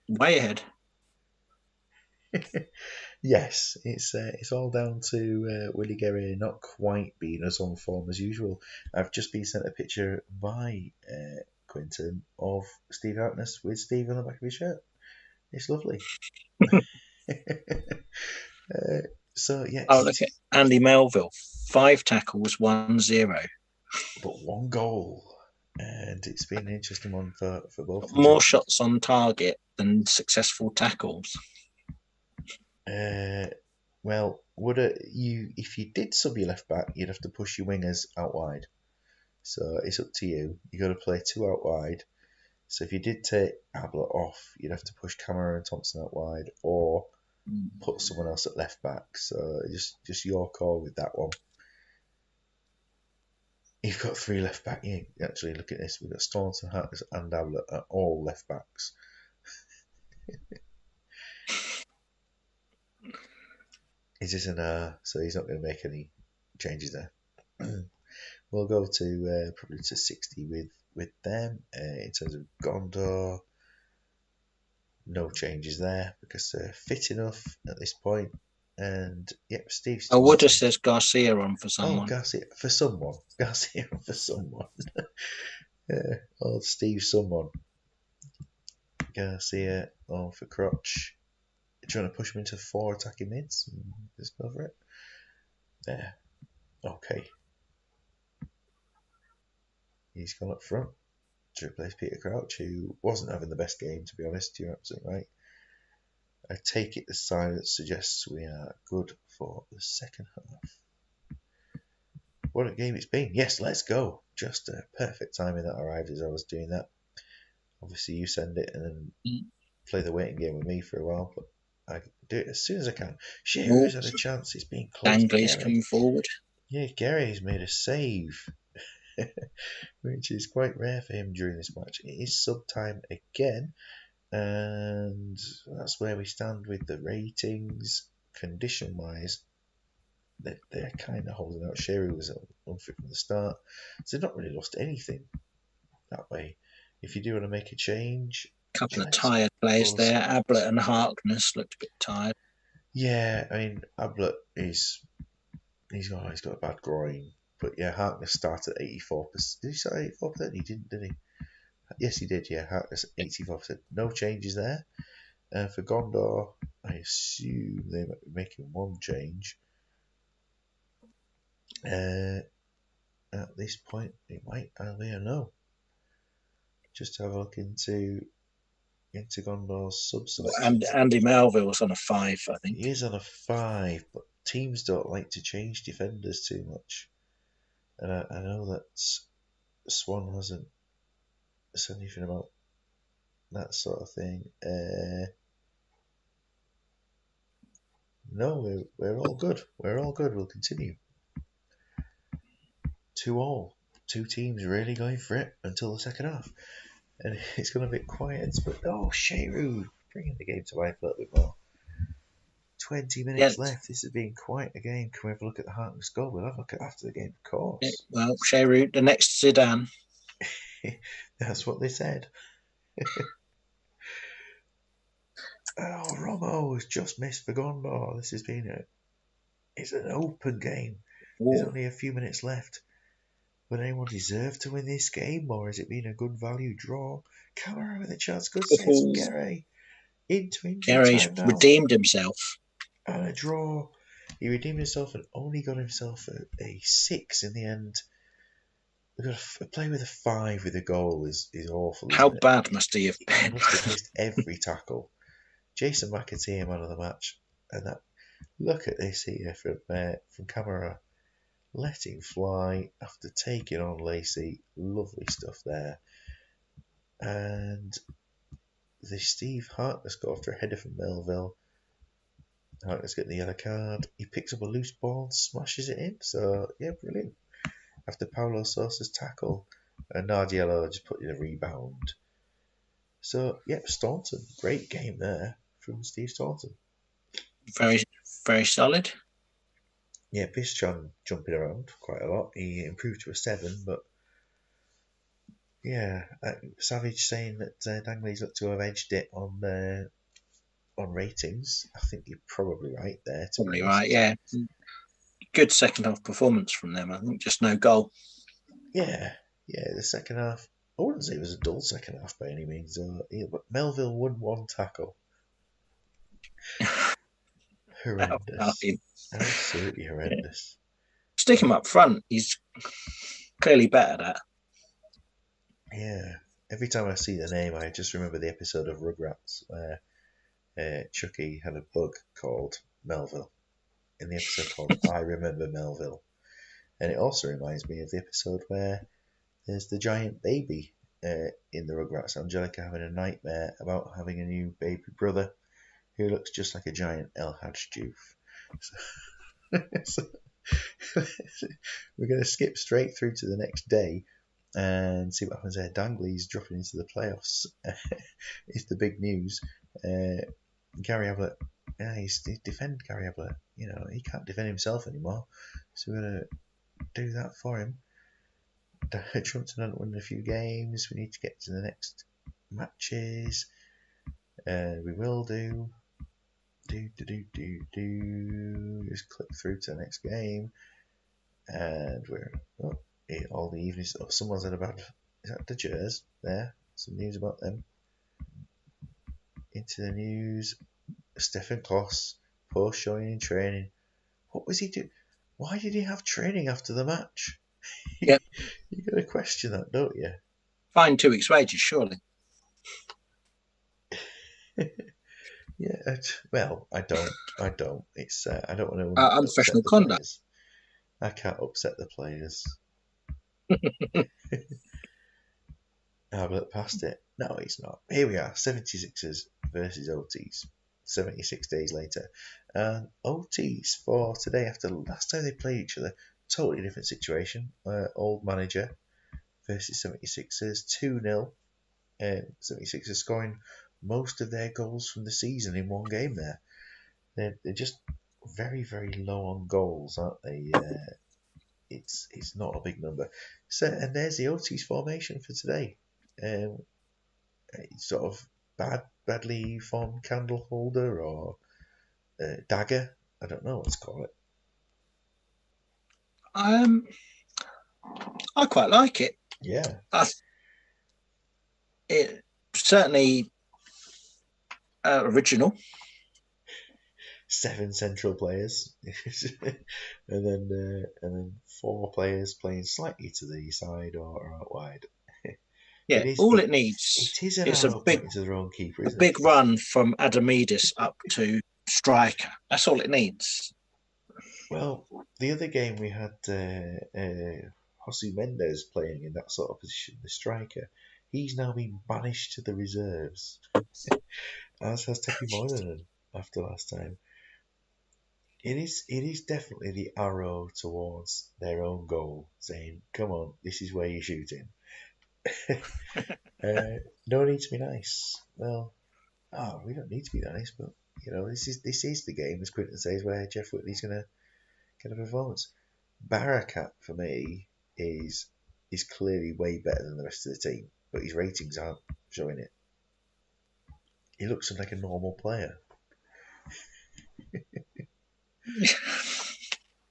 way ahead. Yes, it's all down to Willie Guerrier not quite being as on form as usual. I've just been sent a picture by Quinton of Steve Harkness with Steve on the back of his shirt. It's lovely. So yeah, Oh, look at Andy Melville, 5 tackles, 1-0. but one goal, and it's been an interesting one for both the More two. shots on target than successful tackles. Well, if you did sub your left back, you'd have to push your wingers out wide. So it's up to you. You got to play 2 out wide. So if you did take Ablett off, you'd have to push Camera and Thompson out wide, or put someone else at left back. So just your call with that one. You've got 3 left back. Yeah, actually, look at this. We've got Staunton, Harkness, and Ablett at all left backs. Is this so he's not going to make any changes there. We'll go to probably to 60 with them in terms of Gondor. No changes there because they're fit enough at this point. And yep, Steve still. Woodder says Garcia on for someone. Garcia for someone. Garcia for someone. Steve someone. Garcia on for Crotch. Trying to push him into 4 attacking mids. Just go for it. There. Okay. He's gone up front to replace Peter Crouch, who wasn't having the best game, to be honest. You're absolutely right. I take it the silence suggests we are good for the second half. What a game it's been. Yes, let's go. Just a perfect timing that arrived as I was doing that. Obviously, you send it and then play the waiting game with me for a while, but I do it as soon as I can. Oh, Shearer's had a chance. It's been close. Langley's Gary. coming forward. Yeah, Gary's made a save, which is quite rare for him during this match. It is sub time again, and that's where we stand with the ratings. Condition wise, they're kind of holding out. Sherry was unfit from the start, so they've not really lost anything that way. If you do want to make a change, Couple of Giants tired players full of there. Ablett squads. and Harkness looked a bit tired. Yeah, I mean Ablett is he's got a bad groin, but yeah, Harkness started at 84%. Did he start at 84%? He didn't, did he? Yes, he did. Yeah, Harkness 84%. No changes there. For Gondor, I assume they might be making one change. At this point, it might either be a no. Just have a look into Gondor's sub And selection. Andy Melville's on a 5, I think. He is on a 5, but teams don't like to change defenders too much. And I know that Swan hasn't said anything about that sort of thing. No, we're all good. We're all good. We'll continue. 2-all. Two teams really going for it until the second half. And it's going to be quiet. But, Sheru, bringing the game to life a little bit more. 20 Yeah, minutes left. This has been quite a game. Can we have a look at the Hartness goal? We'll have a look at after the game, of course. well, Sheru, the next Zidane. That's what they said. Romo has just missed for Gondor. This has been it's an open game. There's Oh, only a few minutes left. Would anyone deserve to win this game, or has it been a good value draw? Camera with a chance. Good save from Gary. Into injury Gary's time now. redeemed himself. And a draw. He redeemed himself and only got himself a 6 in the end. A play with a 5 with a goal is awful, How isn't it? bad must he have He been? must have missed every tackle. Jason McAtee, man of the match. And look at this here from Camera. Letting fly after taking on Lacey. Lovely stuff there. And the Steve Hartness got after a header from Melville. Hartness getting the yellow card. He picks up a loose ball and smashes it in. So, yeah, brilliant. After Paulo Sosa's tackle, Nardiello just put in a rebound. So, yeah, Staunton. Great game there from Steve Staunton. Very, very solid. Yeah, Pischon jumping around quite a lot. He improved to a 7, but yeah, Savage saying that Dangley's looked to have edged it on ratings. I think you're probably right there, to be Probably honest. right, yeah. Good second half performance from them. I think just no goal. Yeah, the second half. I wouldn't say it was a dull second half by any means. But Melville won one tackle. Horrendous. Absolutely horrendous. Stick him up front. He's clearly better at that. Yeah. Every time I see the name, I just remember the episode of Rugrats where Chucky had a bug called Melville. In the episode called I Remember Melville. And it also reminds me of the episode where there's the giant baby in the Rugrats. Angelica having a nightmare about having a new baby brother who looks just like a giant El Hadj So, we're going to skip straight through to the next day and see what happens there. Dangley's dropping into the playoffs. It's the big news. Gary Ablett, he's defend Gary Ablett. He can't defend himself anymore. So we're going to do that for him. Trumpton hasn't won a few games. We need to get to the next matches. We will do. Just click through to the next game. And we're all the evenings. Someone's had a bad. Is that the Jers there? Some news about them. Into the news. Stefan Kloss post showing in training. What was he doing? Why did he have training after the match? Yep. You got to question that, don't you? Fine 2 weeks' wages, surely. Yeah. Well, I don't. It's I don't want to upset Unprofessional the conduct. players. I can't upset the players. Albert passed it. No, he's not. Here we are, 76ers versus OTs. 76 days later. And OTs for today, after the last time they played each other, totally different situation. Old manager versus 76ers, 2-0. 76ers scoring most of their goals from the season in one game there. They're just very, very low on goals, aren't they? It's not a big number. So, and there's the OT's formation for today. It's sort of badly formed candle holder or dagger. I don't know what to call it. I quite like it. Yeah. It certainly original. 7 central players, and then 4 players playing slightly to the side or out wide. Yeah, It is all it, it needs it is an is a arrow big pointing to their own keeper, a isn't it? big run from Adamidis up to striker. That's all it needs. Well, the other game we had Jose Mendes playing in that sort of position, the striker. He's now been banished to the reserves, as has Tepi Moilanen after last time. It is definitely the arrow towards their own goal, saying, "Come on, this is where you're shooting." No need to be nice. Well, we don't need to be nice, but this is the game, as Quinton says, where Jeff Whitley's gonna get a performance. Barakat for me is clearly way better than the rest of the team, but his ratings aren't showing it. He looks like a normal player.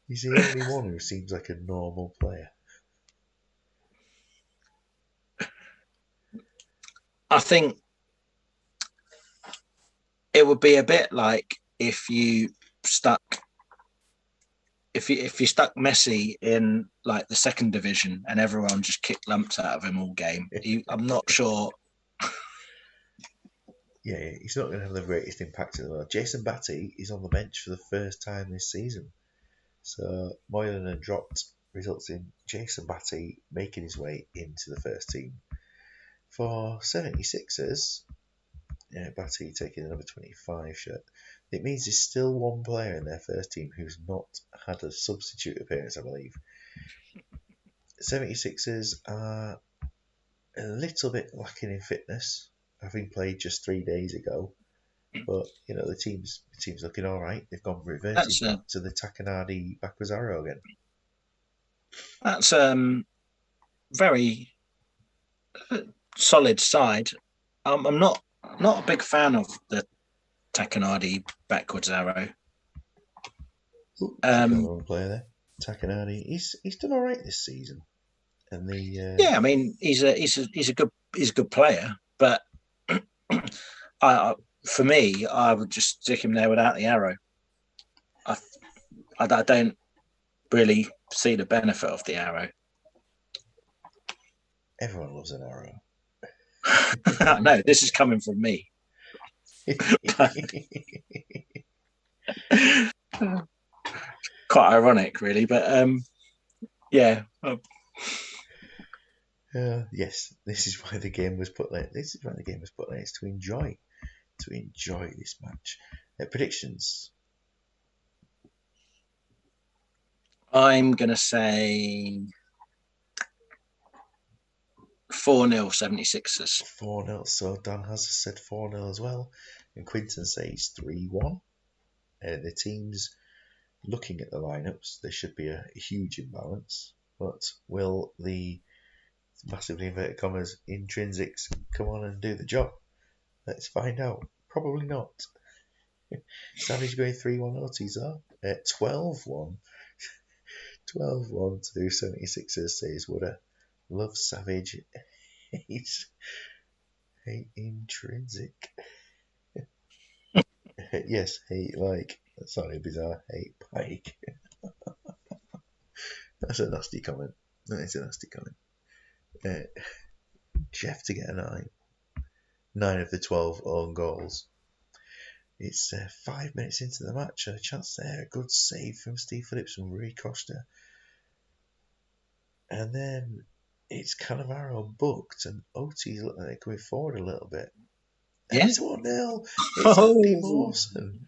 He's the only one who seems like a normal player. I think it would be a bit like if you stuck if you stuck Messi in like the second division and everyone just kicked lumps out of him all game. I'm not sure. Yeah, he's not going to have the greatest impact in the world. Jason Batty is on the bench for the first time this season. So Moylan dropped results in Jason Batty making his way into the first team. For 76ers, Batty taking the number 25 shirt. It means there's still one player in their first team who's not had a substitute appearance, I believe. 76ers are a little bit lacking in fitness, having played just 3 days ago. But the team's looking all right. They've reverted That's back a to the Takanadi backwards arrow again. that's very solid side. I'm not a big fan of the Takanadi backwards arrow. Took our own player there, Takanadi. He's done all right this season, and Yeah, I mean he's a good player, but for me, I would just stick him there without the arrow. I don't really see the benefit of the arrow. everyone loves an arrow. No, this is coming from me. Quite ironic, really, but yeah. Yes, this is why the game was put there. This is why the game was put there. It's to enjoy this match. Predictions. I'm gonna say 4-0 76ers. 4-0. So Dan has said 4-0 as well, and Quinton says 3-1. The teams looking at the lineups, there should be a huge imbalance, but will the massively inverted commas intrinsics come on and do the job? Let's find out. Probably not. Savage going 3-1 OTs are at 12-1. 12-1 to 76ers, says Wooder. Love Savage. Hate intrinsic. Yes, hate like. Sorry, bizarre. Hate Pike. That's a nasty comment. That is a nasty comment. Jeff to get a 9. 9 of the 12 own goals. It's 5 minutes into the match. A chance there. A good save from Steve Phillips and Rui Costa. And then it's Cannavaro booked, and OT's looking like they're going forward a little bit. and Yeah. it's 1-0. It's Andy Oh, Mawson.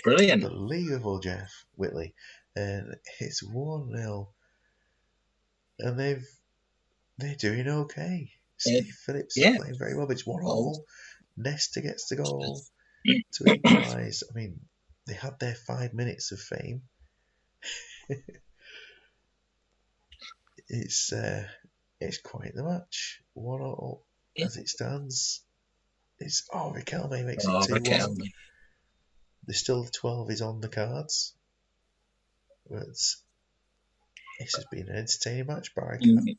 brilliant. Unbelievable, Jeff Whitley. And it's 1-0. And they're doing okay. Uh, Steve Phillips is yeah. playing very well, but it's one Well, all. Nesta gets the goal to equalise. I mean, they had their 5 minutes of fame. It's quite the match. 1-all yeah. as it stands. Riquelme makes it Oh, 2-1. Riquelme. There's still 12 is on the cards. But this has been an entertaining match. Barricade Mm,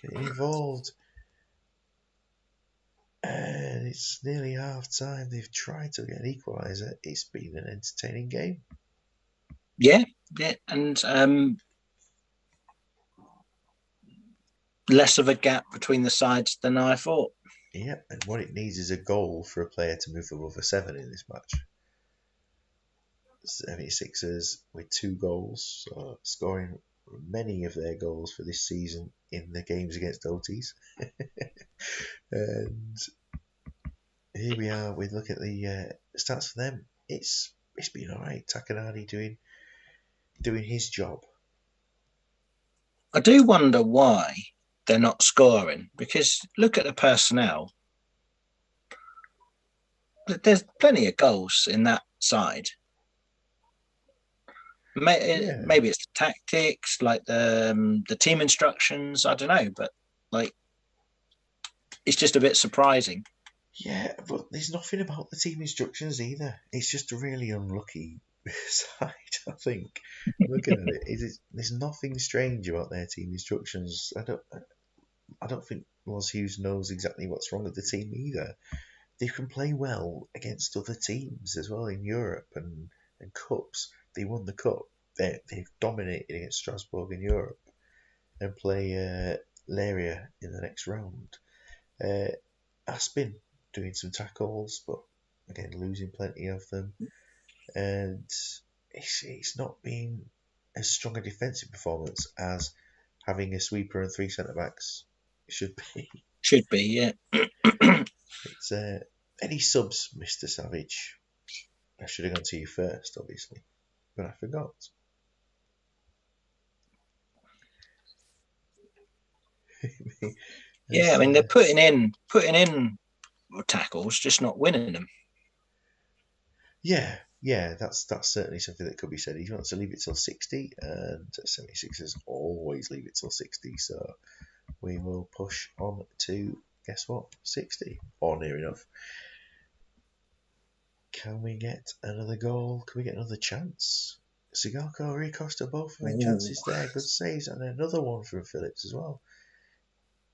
getting involved. And it's nearly half time. They've tried to get an equaliser. It's been an entertaining game. yeah. Yeah. And less of a gap between the sides than I thought. Yep, and what it needs is a goal for a player to move above a 7 in this match. 76ers with 2 goals, scoring many of their goals for this season in the games against OTs. And here we are. We look at the stats for them. It's been all right. Takanadi doing his job. I do wonder why they're not scoring, because look at the personnel. There's plenty of goals in that side. Yeah, Maybe it's the tactics, like the team instructions. I don't know, but like it's just a bit surprising. yeah, but there's nothing about the team instructions either. It's just a really unlucky side, I think. Looking at there's nothing strange about their team instructions. I don't think Los Hughes knows exactly what's wrong with the team either. They can play well against other teams as well in Europe and cups. They won the cup. They've dominated against Strasbourg in Europe and play Laria in the next round. Aspin doing some tackles, but again losing plenty of them, and it's not been as strong a defensive performance as having a sweeper and 3 centre backs should be. Should be, yeah. It's any subs, Mr. Savage? I should have gone to you first, obviously, but I forgot. Yeah, I As, mean they're putting in tackles, just not winning them. yeah, that's certainly something that could be said. He wants to leave it till 60, and 76ers always leave it till 60, so we will push on to, guess what, 60, or near enough. Can we get another goal? Can we get another chance? Sigalko, Ricosta, both having Ooh. chances there. Good saves, and another one from Phillips as well.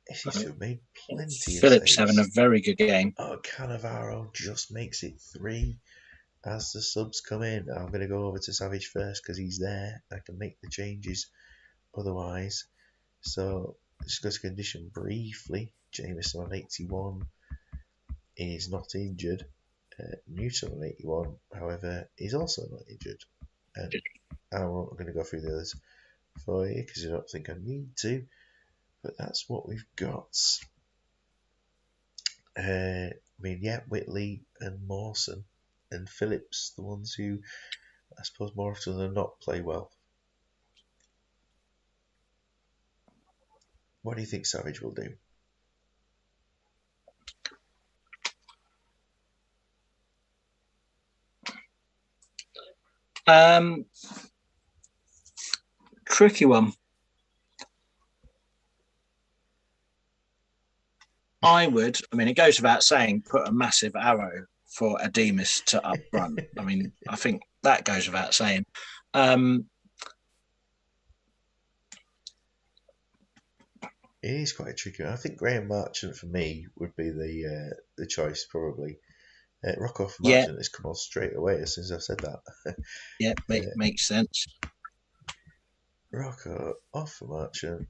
He seems to have made plenty of Phillips having a saves. very good game. Oh, Cannavaro just makes it 3 as the subs come in. I'm going to go over to Savage first because he's there. I can make the changes otherwise. So, just go to condition briefly. Jameson on 81 is not injured. Newton on 81, however, is also not injured. And I'm not going to go through the others for you because I don't think I need to. But that's what we've got. Whitley and Mawson and Phillips, the ones who I suppose more often than not play well. What do you think Savage will do? Um, Tricky one. I would. I mean, it goes without saying, put a massive arrow for Ademus to up front. I mean, I think that goes without saying. Um, It is quite tricky. I think Graham Marchant for me would be the choice probably. Rocco for yeah, Marchant has come on straight away as soon as I've said that. yeah, makes sense. Rocco off for Marchant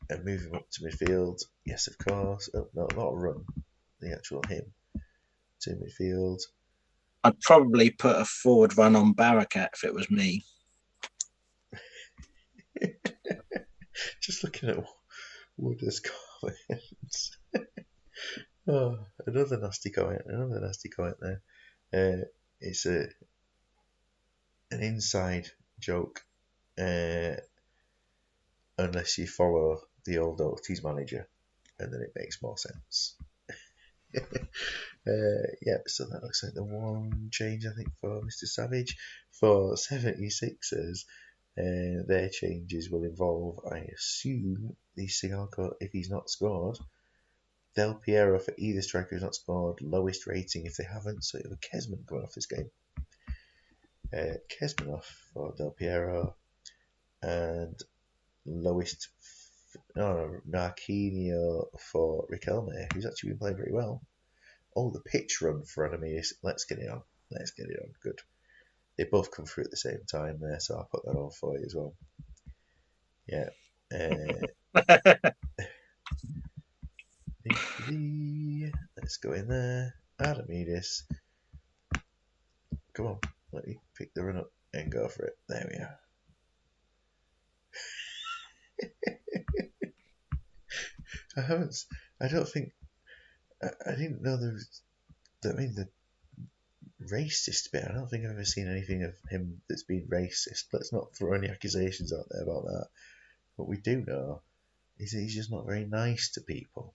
and move him up to midfield. Yes, of course. Oh, no, not a run. The actual him to midfield. I'd probably put a forward run on Barakat if it was me. Just looking at Wooders' comments. Oh, Another nasty comment. Another nasty comment there. It's an inside joke, unless you follow the old Ortiz manager, and then it makes more sense. Yeah, so that looks like the one change I think for Mr. Savage. For 76ers, their changes will involve, I assume, the Sigalko if he's not scored. Del Piero for either striker who's not scored, lowest rating if they haven't, so you have a Kesman coming off this game. Kesman off for Del Piero, and lowest Narquinho for Riquelme, who's actually been playing very well. Oh, the pitch run for Anamias. Let's get it on. Let's get it on. Good. They both come through at the same time there, so I'll put that on for you as well. Yeah. Let's go in there. Adamides. Come on. Let me pick the run up and go for it. There we are. I don't think. I didn't know there was. The racist bit. I don't think I've ever seen anything of him that's been racist. Let's not throw any accusations out there about that. What we do know is that he's just not very nice to people.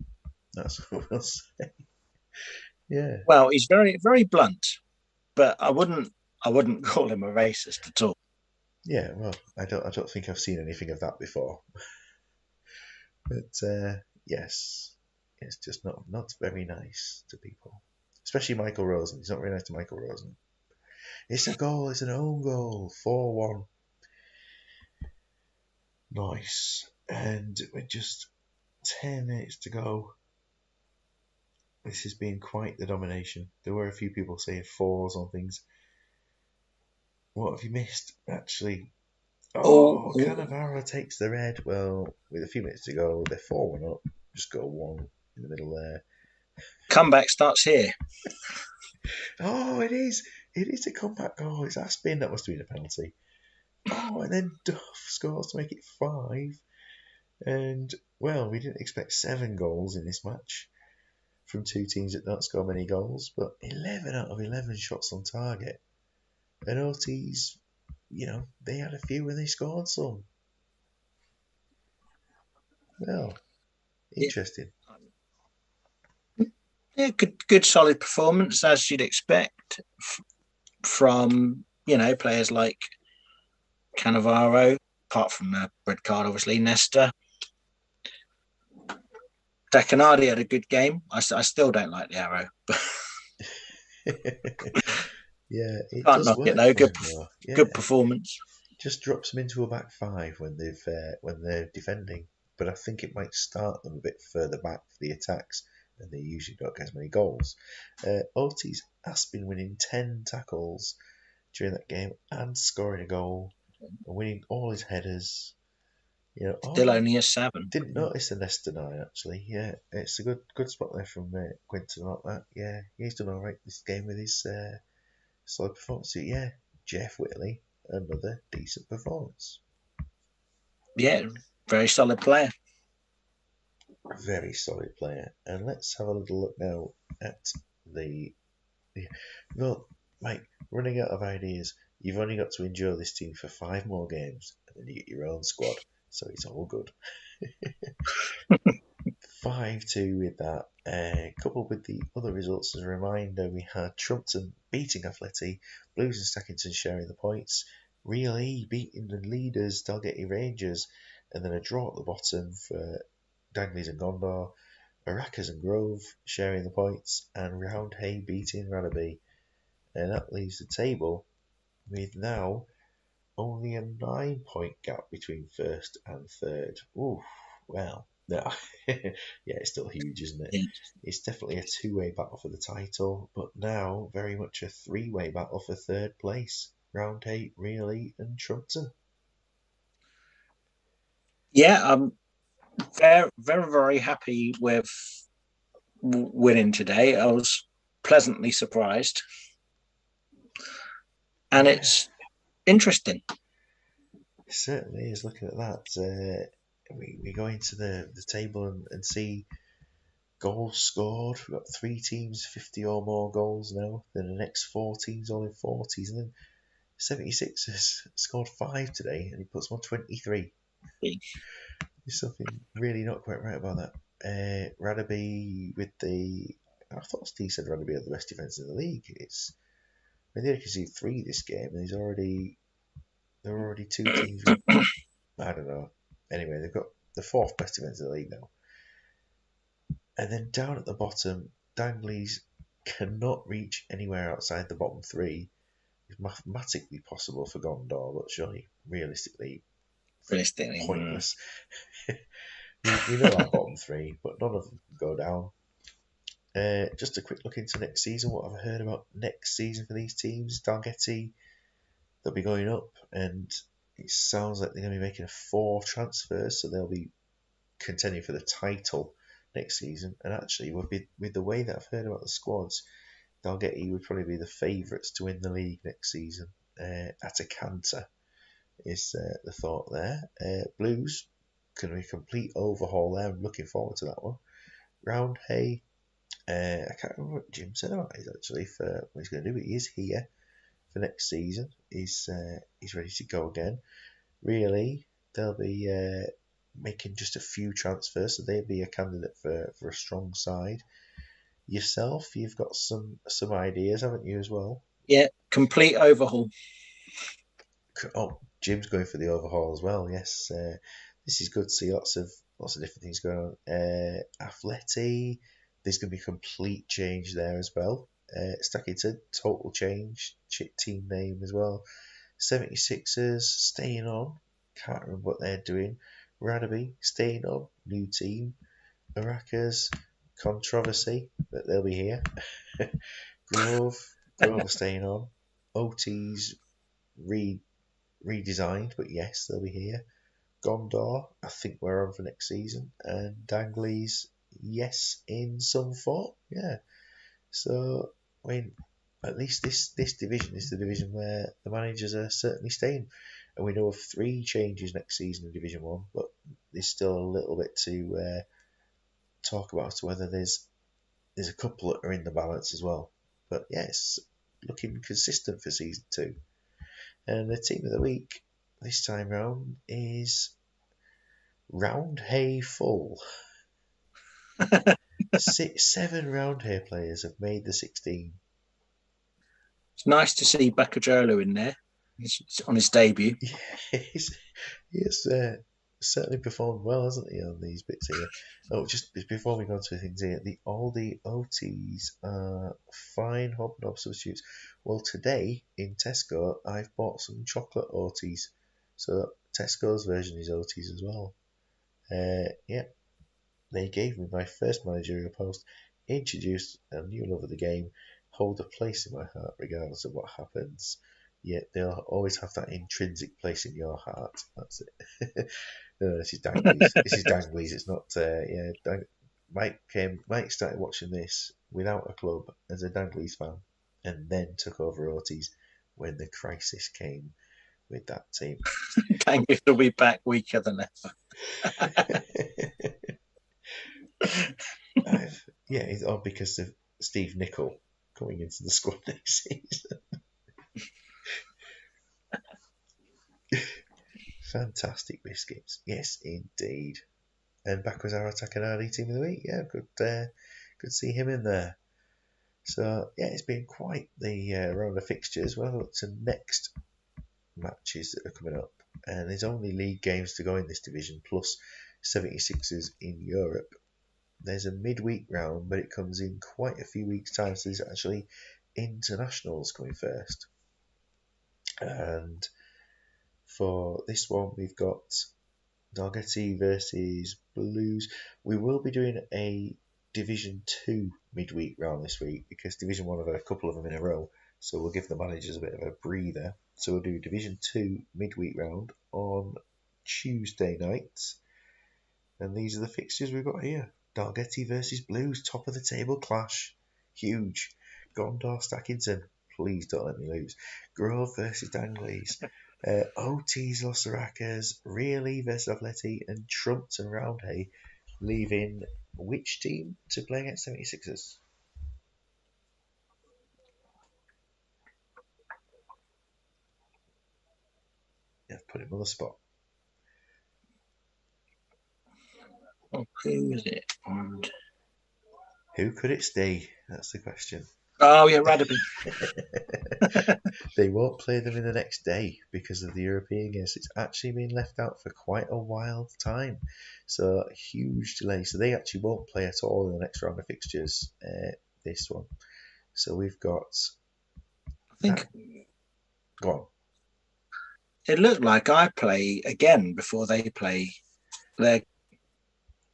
That's what we'll say. Yeah. Well, he's very, very blunt, but I wouldn't call him a racist at all. Yeah. Well, I don't think I've seen anything of that before. But yes, it's just not very nice to people, especially Michael Rosen. He's not very nice to Michael Rosen. It's a goal. It's an own goal. 4-1. Nice. And with just 10 minutes to go, this has been quite the domination. There were a few people saying fours on things. What have you missed? Actually, Oh, Cannavaro takes the red. Well, with a few minutes to go, they're 4-1 up. Just got one in the middle there. comeback starts here. Oh, it is. It is a comeback goal. It's that spin that must have been a penalty. Oh, and then Duff scores to make it 5. And, well, we didn't expect 7 goals in this match from two teams that don't score many goals, but 11 out of 11 shots on target. And Ortiz, they had a few and they scored some. Well, Yeah, interesting. yeah, good, solid performance as you'd expect from players like Cannavaro. Apart from the red card, obviously Nesta. Dacanardi had a good game. I still don't like the arrow, but Yeah, it can't does knock it work though. for Good, him though. Yeah, good performance. just drops them into a back 5 when they're defending. But I think it might start them a bit further back for the attacks, and they usually don't get as many goals. Ortiz has been winning 10 tackles during that game and scoring a goal and winning all his headers. Still only a 7. Didn't notice the Nesta 9 actually. Yeah, it's a good spot there from Quinton like that. Yeah, he's done all right this game with his solid performance. So, yeah, Jeff Whitley, another decent performance. Yeah, very solid player. Very solid player. And let's have a little look now at the. Well, Mike, running out of ideas. You've only got to endure this team for 5 more games, and then you get your own squad. So it's all good. 5-2 with that. Coupled with the other results, as a reminder, we had Trumpton beating Athletic, Blues and Stackington sharing the points, Real E beating the leaders, Dalgety Rangers, and then a draw at the bottom for Danglies and Gondor, Baracas and Grove sharing the points, and Roundhay beating Ranaby. And that leaves the table with now only a 9-point gap between first and third. Ooh, well, no. Yeah, it's still huge, isn't it? Yeah. It's definitely a 2-way battle for the title, but now very much a 3-way battle for third place. Roundhay, Really, and Trumpton. Yeah, I'm very, very, very happy with winning today. I was pleasantly surprised, and Yeah, it's interesting. it certainly is. Looking at that, we go into the table and see Goals scored. We've got 3 teams, 50 or more goals now. Then the next 4 teams all in 40s. And then 76ers scored 5 today, and he puts them on 23. There's something really not quite right about that. Radaby with the. I thought Steve said Radaby had the best defence in the league. They only conceded 3 this game, and there are already 2 teams with. I don't know. Anyway, they've got the 4th best defence in the league now. And then down at the bottom, Dangley's cannot reach anywhere outside the bottom 3. It's mathematically possible for Gondor, but surely realistically pointless. we know our bottom 3, but none of them can go down. Just a quick look into next season. What have I heard about next season for these teams? Dalgety, they'll be going up, and it sounds like they're going to be making 4 transfers, so they'll be contending for the title next season. And actually, with the way that I've heard about the squads, Dalgety would probably be the favourites to win the league next season. Atakanta is the thought there. Blues can be a complete overhaul there. I'm looking forward to that one. Roundhay, I can't remember what Jim said about it actually for what he's going to do, but he is here for next season. He's ready to go again. Really, they'll be making just a few transfers, so they'll be a candidate for a strong side. Yourself, you've got some ideas, haven't you, as well? Yeah, complete overhaul. Oh, Jim's going for the overhaul as well. Yes, this is good to see lots of different things going on. Athletic, there's going to be a complete change there as well. Stackington, total change, team name as well. 76ers staying on. Can't remember what they're doing. Radaby staying on, new team. Aracas, controversy, but they'll be here. Grove are staying on. OT's redesigned, but yes, they'll be here. Gondor, I think we're on for next season. And Dangley's, yes, in some form. Yeah. So, I mean, at least this division is the division where the managers are certainly staying. And we know of 3 changes next season in Division 1, but there's still a little bit to talk about as to whether there's a couple that are in the balance as well. But yeah, it's looking consistent for season 2. And the team of the week this time round is Roundhay Full. 7 Roundhay players have made the 16. It's nice to see Bakajolo in there. It's on his debut. Yes, he's certainly performed well, hasn't he, on these bits here? Oh, just before we go on to things here, all the OTs are fine hobnob substitutes. Well, today in Tesco, I've bought some chocolate OTs. So Tesco's version is OTs as well. Yeah, they gave me my first managerial post, introduced a new love of the game, hold a place in my heart regardless of what happens. Yet they'll always have that intrinsic place in your heart. That's it. No, this is Dangley's. This is Dangley's. It's not. Mike started watching this without a club as a Dangley's fan, and then took over Ortiz when the crisis came with that team. Dangley will be back weaker than ever. Yeah, it's odd because of Steve Nicol coming into the squad next season. Fantastic biscuits, yes, indeed. And back was our Takanadi team of the week. Yeah, good to see him in there. So yeah, it's been quite the round of fixtures. We'll have a look to next matches that are coming up, and there's only league games to go in this division, plus 76ers in Europe. There's a midweek round, but it comes in quite a few weeks' time, so there's actually internationals coming first. And for this one, we've got Dalgety versus Blues. We will be doing a Division 2 midweek round this week because Division 1 have had a couple of them in a row, so we'll give the managers a bit of a breather. So we'll do Division 2 midweek round on Tuesday nights. And these are the fixtures we've got here. Dalgety versus Blues, top of the table clash. Huge. Gondor Stackington, please don't let me lose. Grove versus Dangley's. OT's Los Aracas, Really versus Atleti, and Trumpton Roundhay leaving which team to play against 76ers? Yeah, put him on the spot. Oh, who is it? Who could it stay? That's the question. Oh, yeah, Radaby. They won't play them in the next day because of the European games. It's actually been left out for quite a while time. So, a huge delay. So, they actually won't play at all in the next round of fixtures, this one. So, we've got I think that. Go on. it looked like I play again before they play their.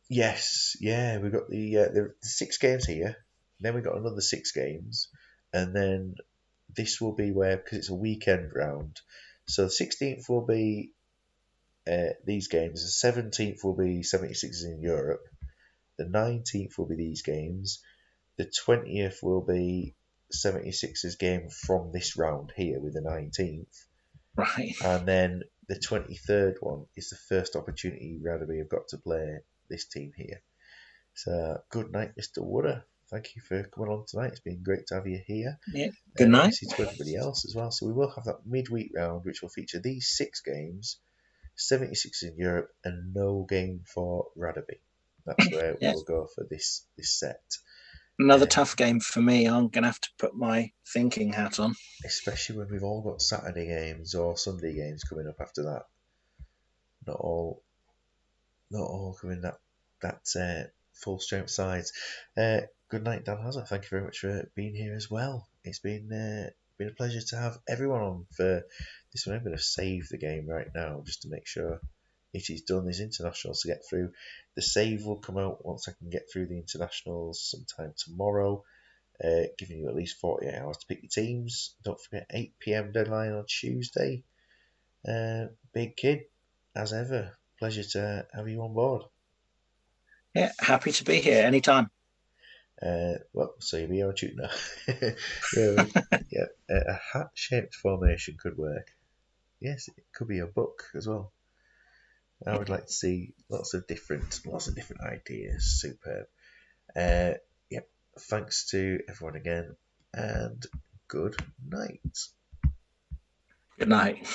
Yes, yeah, we've got the 6 games here. Then we've got another 6 games. And then this will be where, because it's a weekend round. So, the 16th will be these games. The 17th will be 76ers in Europe. The 19th will be these games. The 20th will be 76ers game from this round here with the 19th. Right. And then the 23rd one is the first opportunity Radaby have got to play this team here. So good night, Mr. Wooder. Thank you for coming on tonight. It's been great to have you here. Yeah. Good And night. obviously to everybody else as well. So we will have that midweek round, which will feature these 6 games, 76 in Europe, and no game for Radaby. That's where we Yeah. will go for this set. Another tough game for me. I'm going to have to put my thinking hat on. Especially when we've all got Saturday games or Sunday games coming up after that. Not all coming that full strength sides. Good night, Dan Hazard. Thank you very much for being here as well. It's been a pleasure to have everyone on for this one. I'm going to save the game right now just to make sure it is done. There's internationals to get through. The save will come out once I can get through the internationals sometime tomorrow. Giving you at least 48 hours to pick your teams. Don't forget 8 p.m. deadline on Tuesday. Big Kid, as ever, pleasure to have you on board. Yeah, happy to be here anytime. Well, so you'll be on tune now. Yeah, yeah, a hat-shaped formation could work. Yes, it could be a book as well. I would like to see lots of different ideas. Superb. Yep. Thanks to everyone again, and good night. Good night.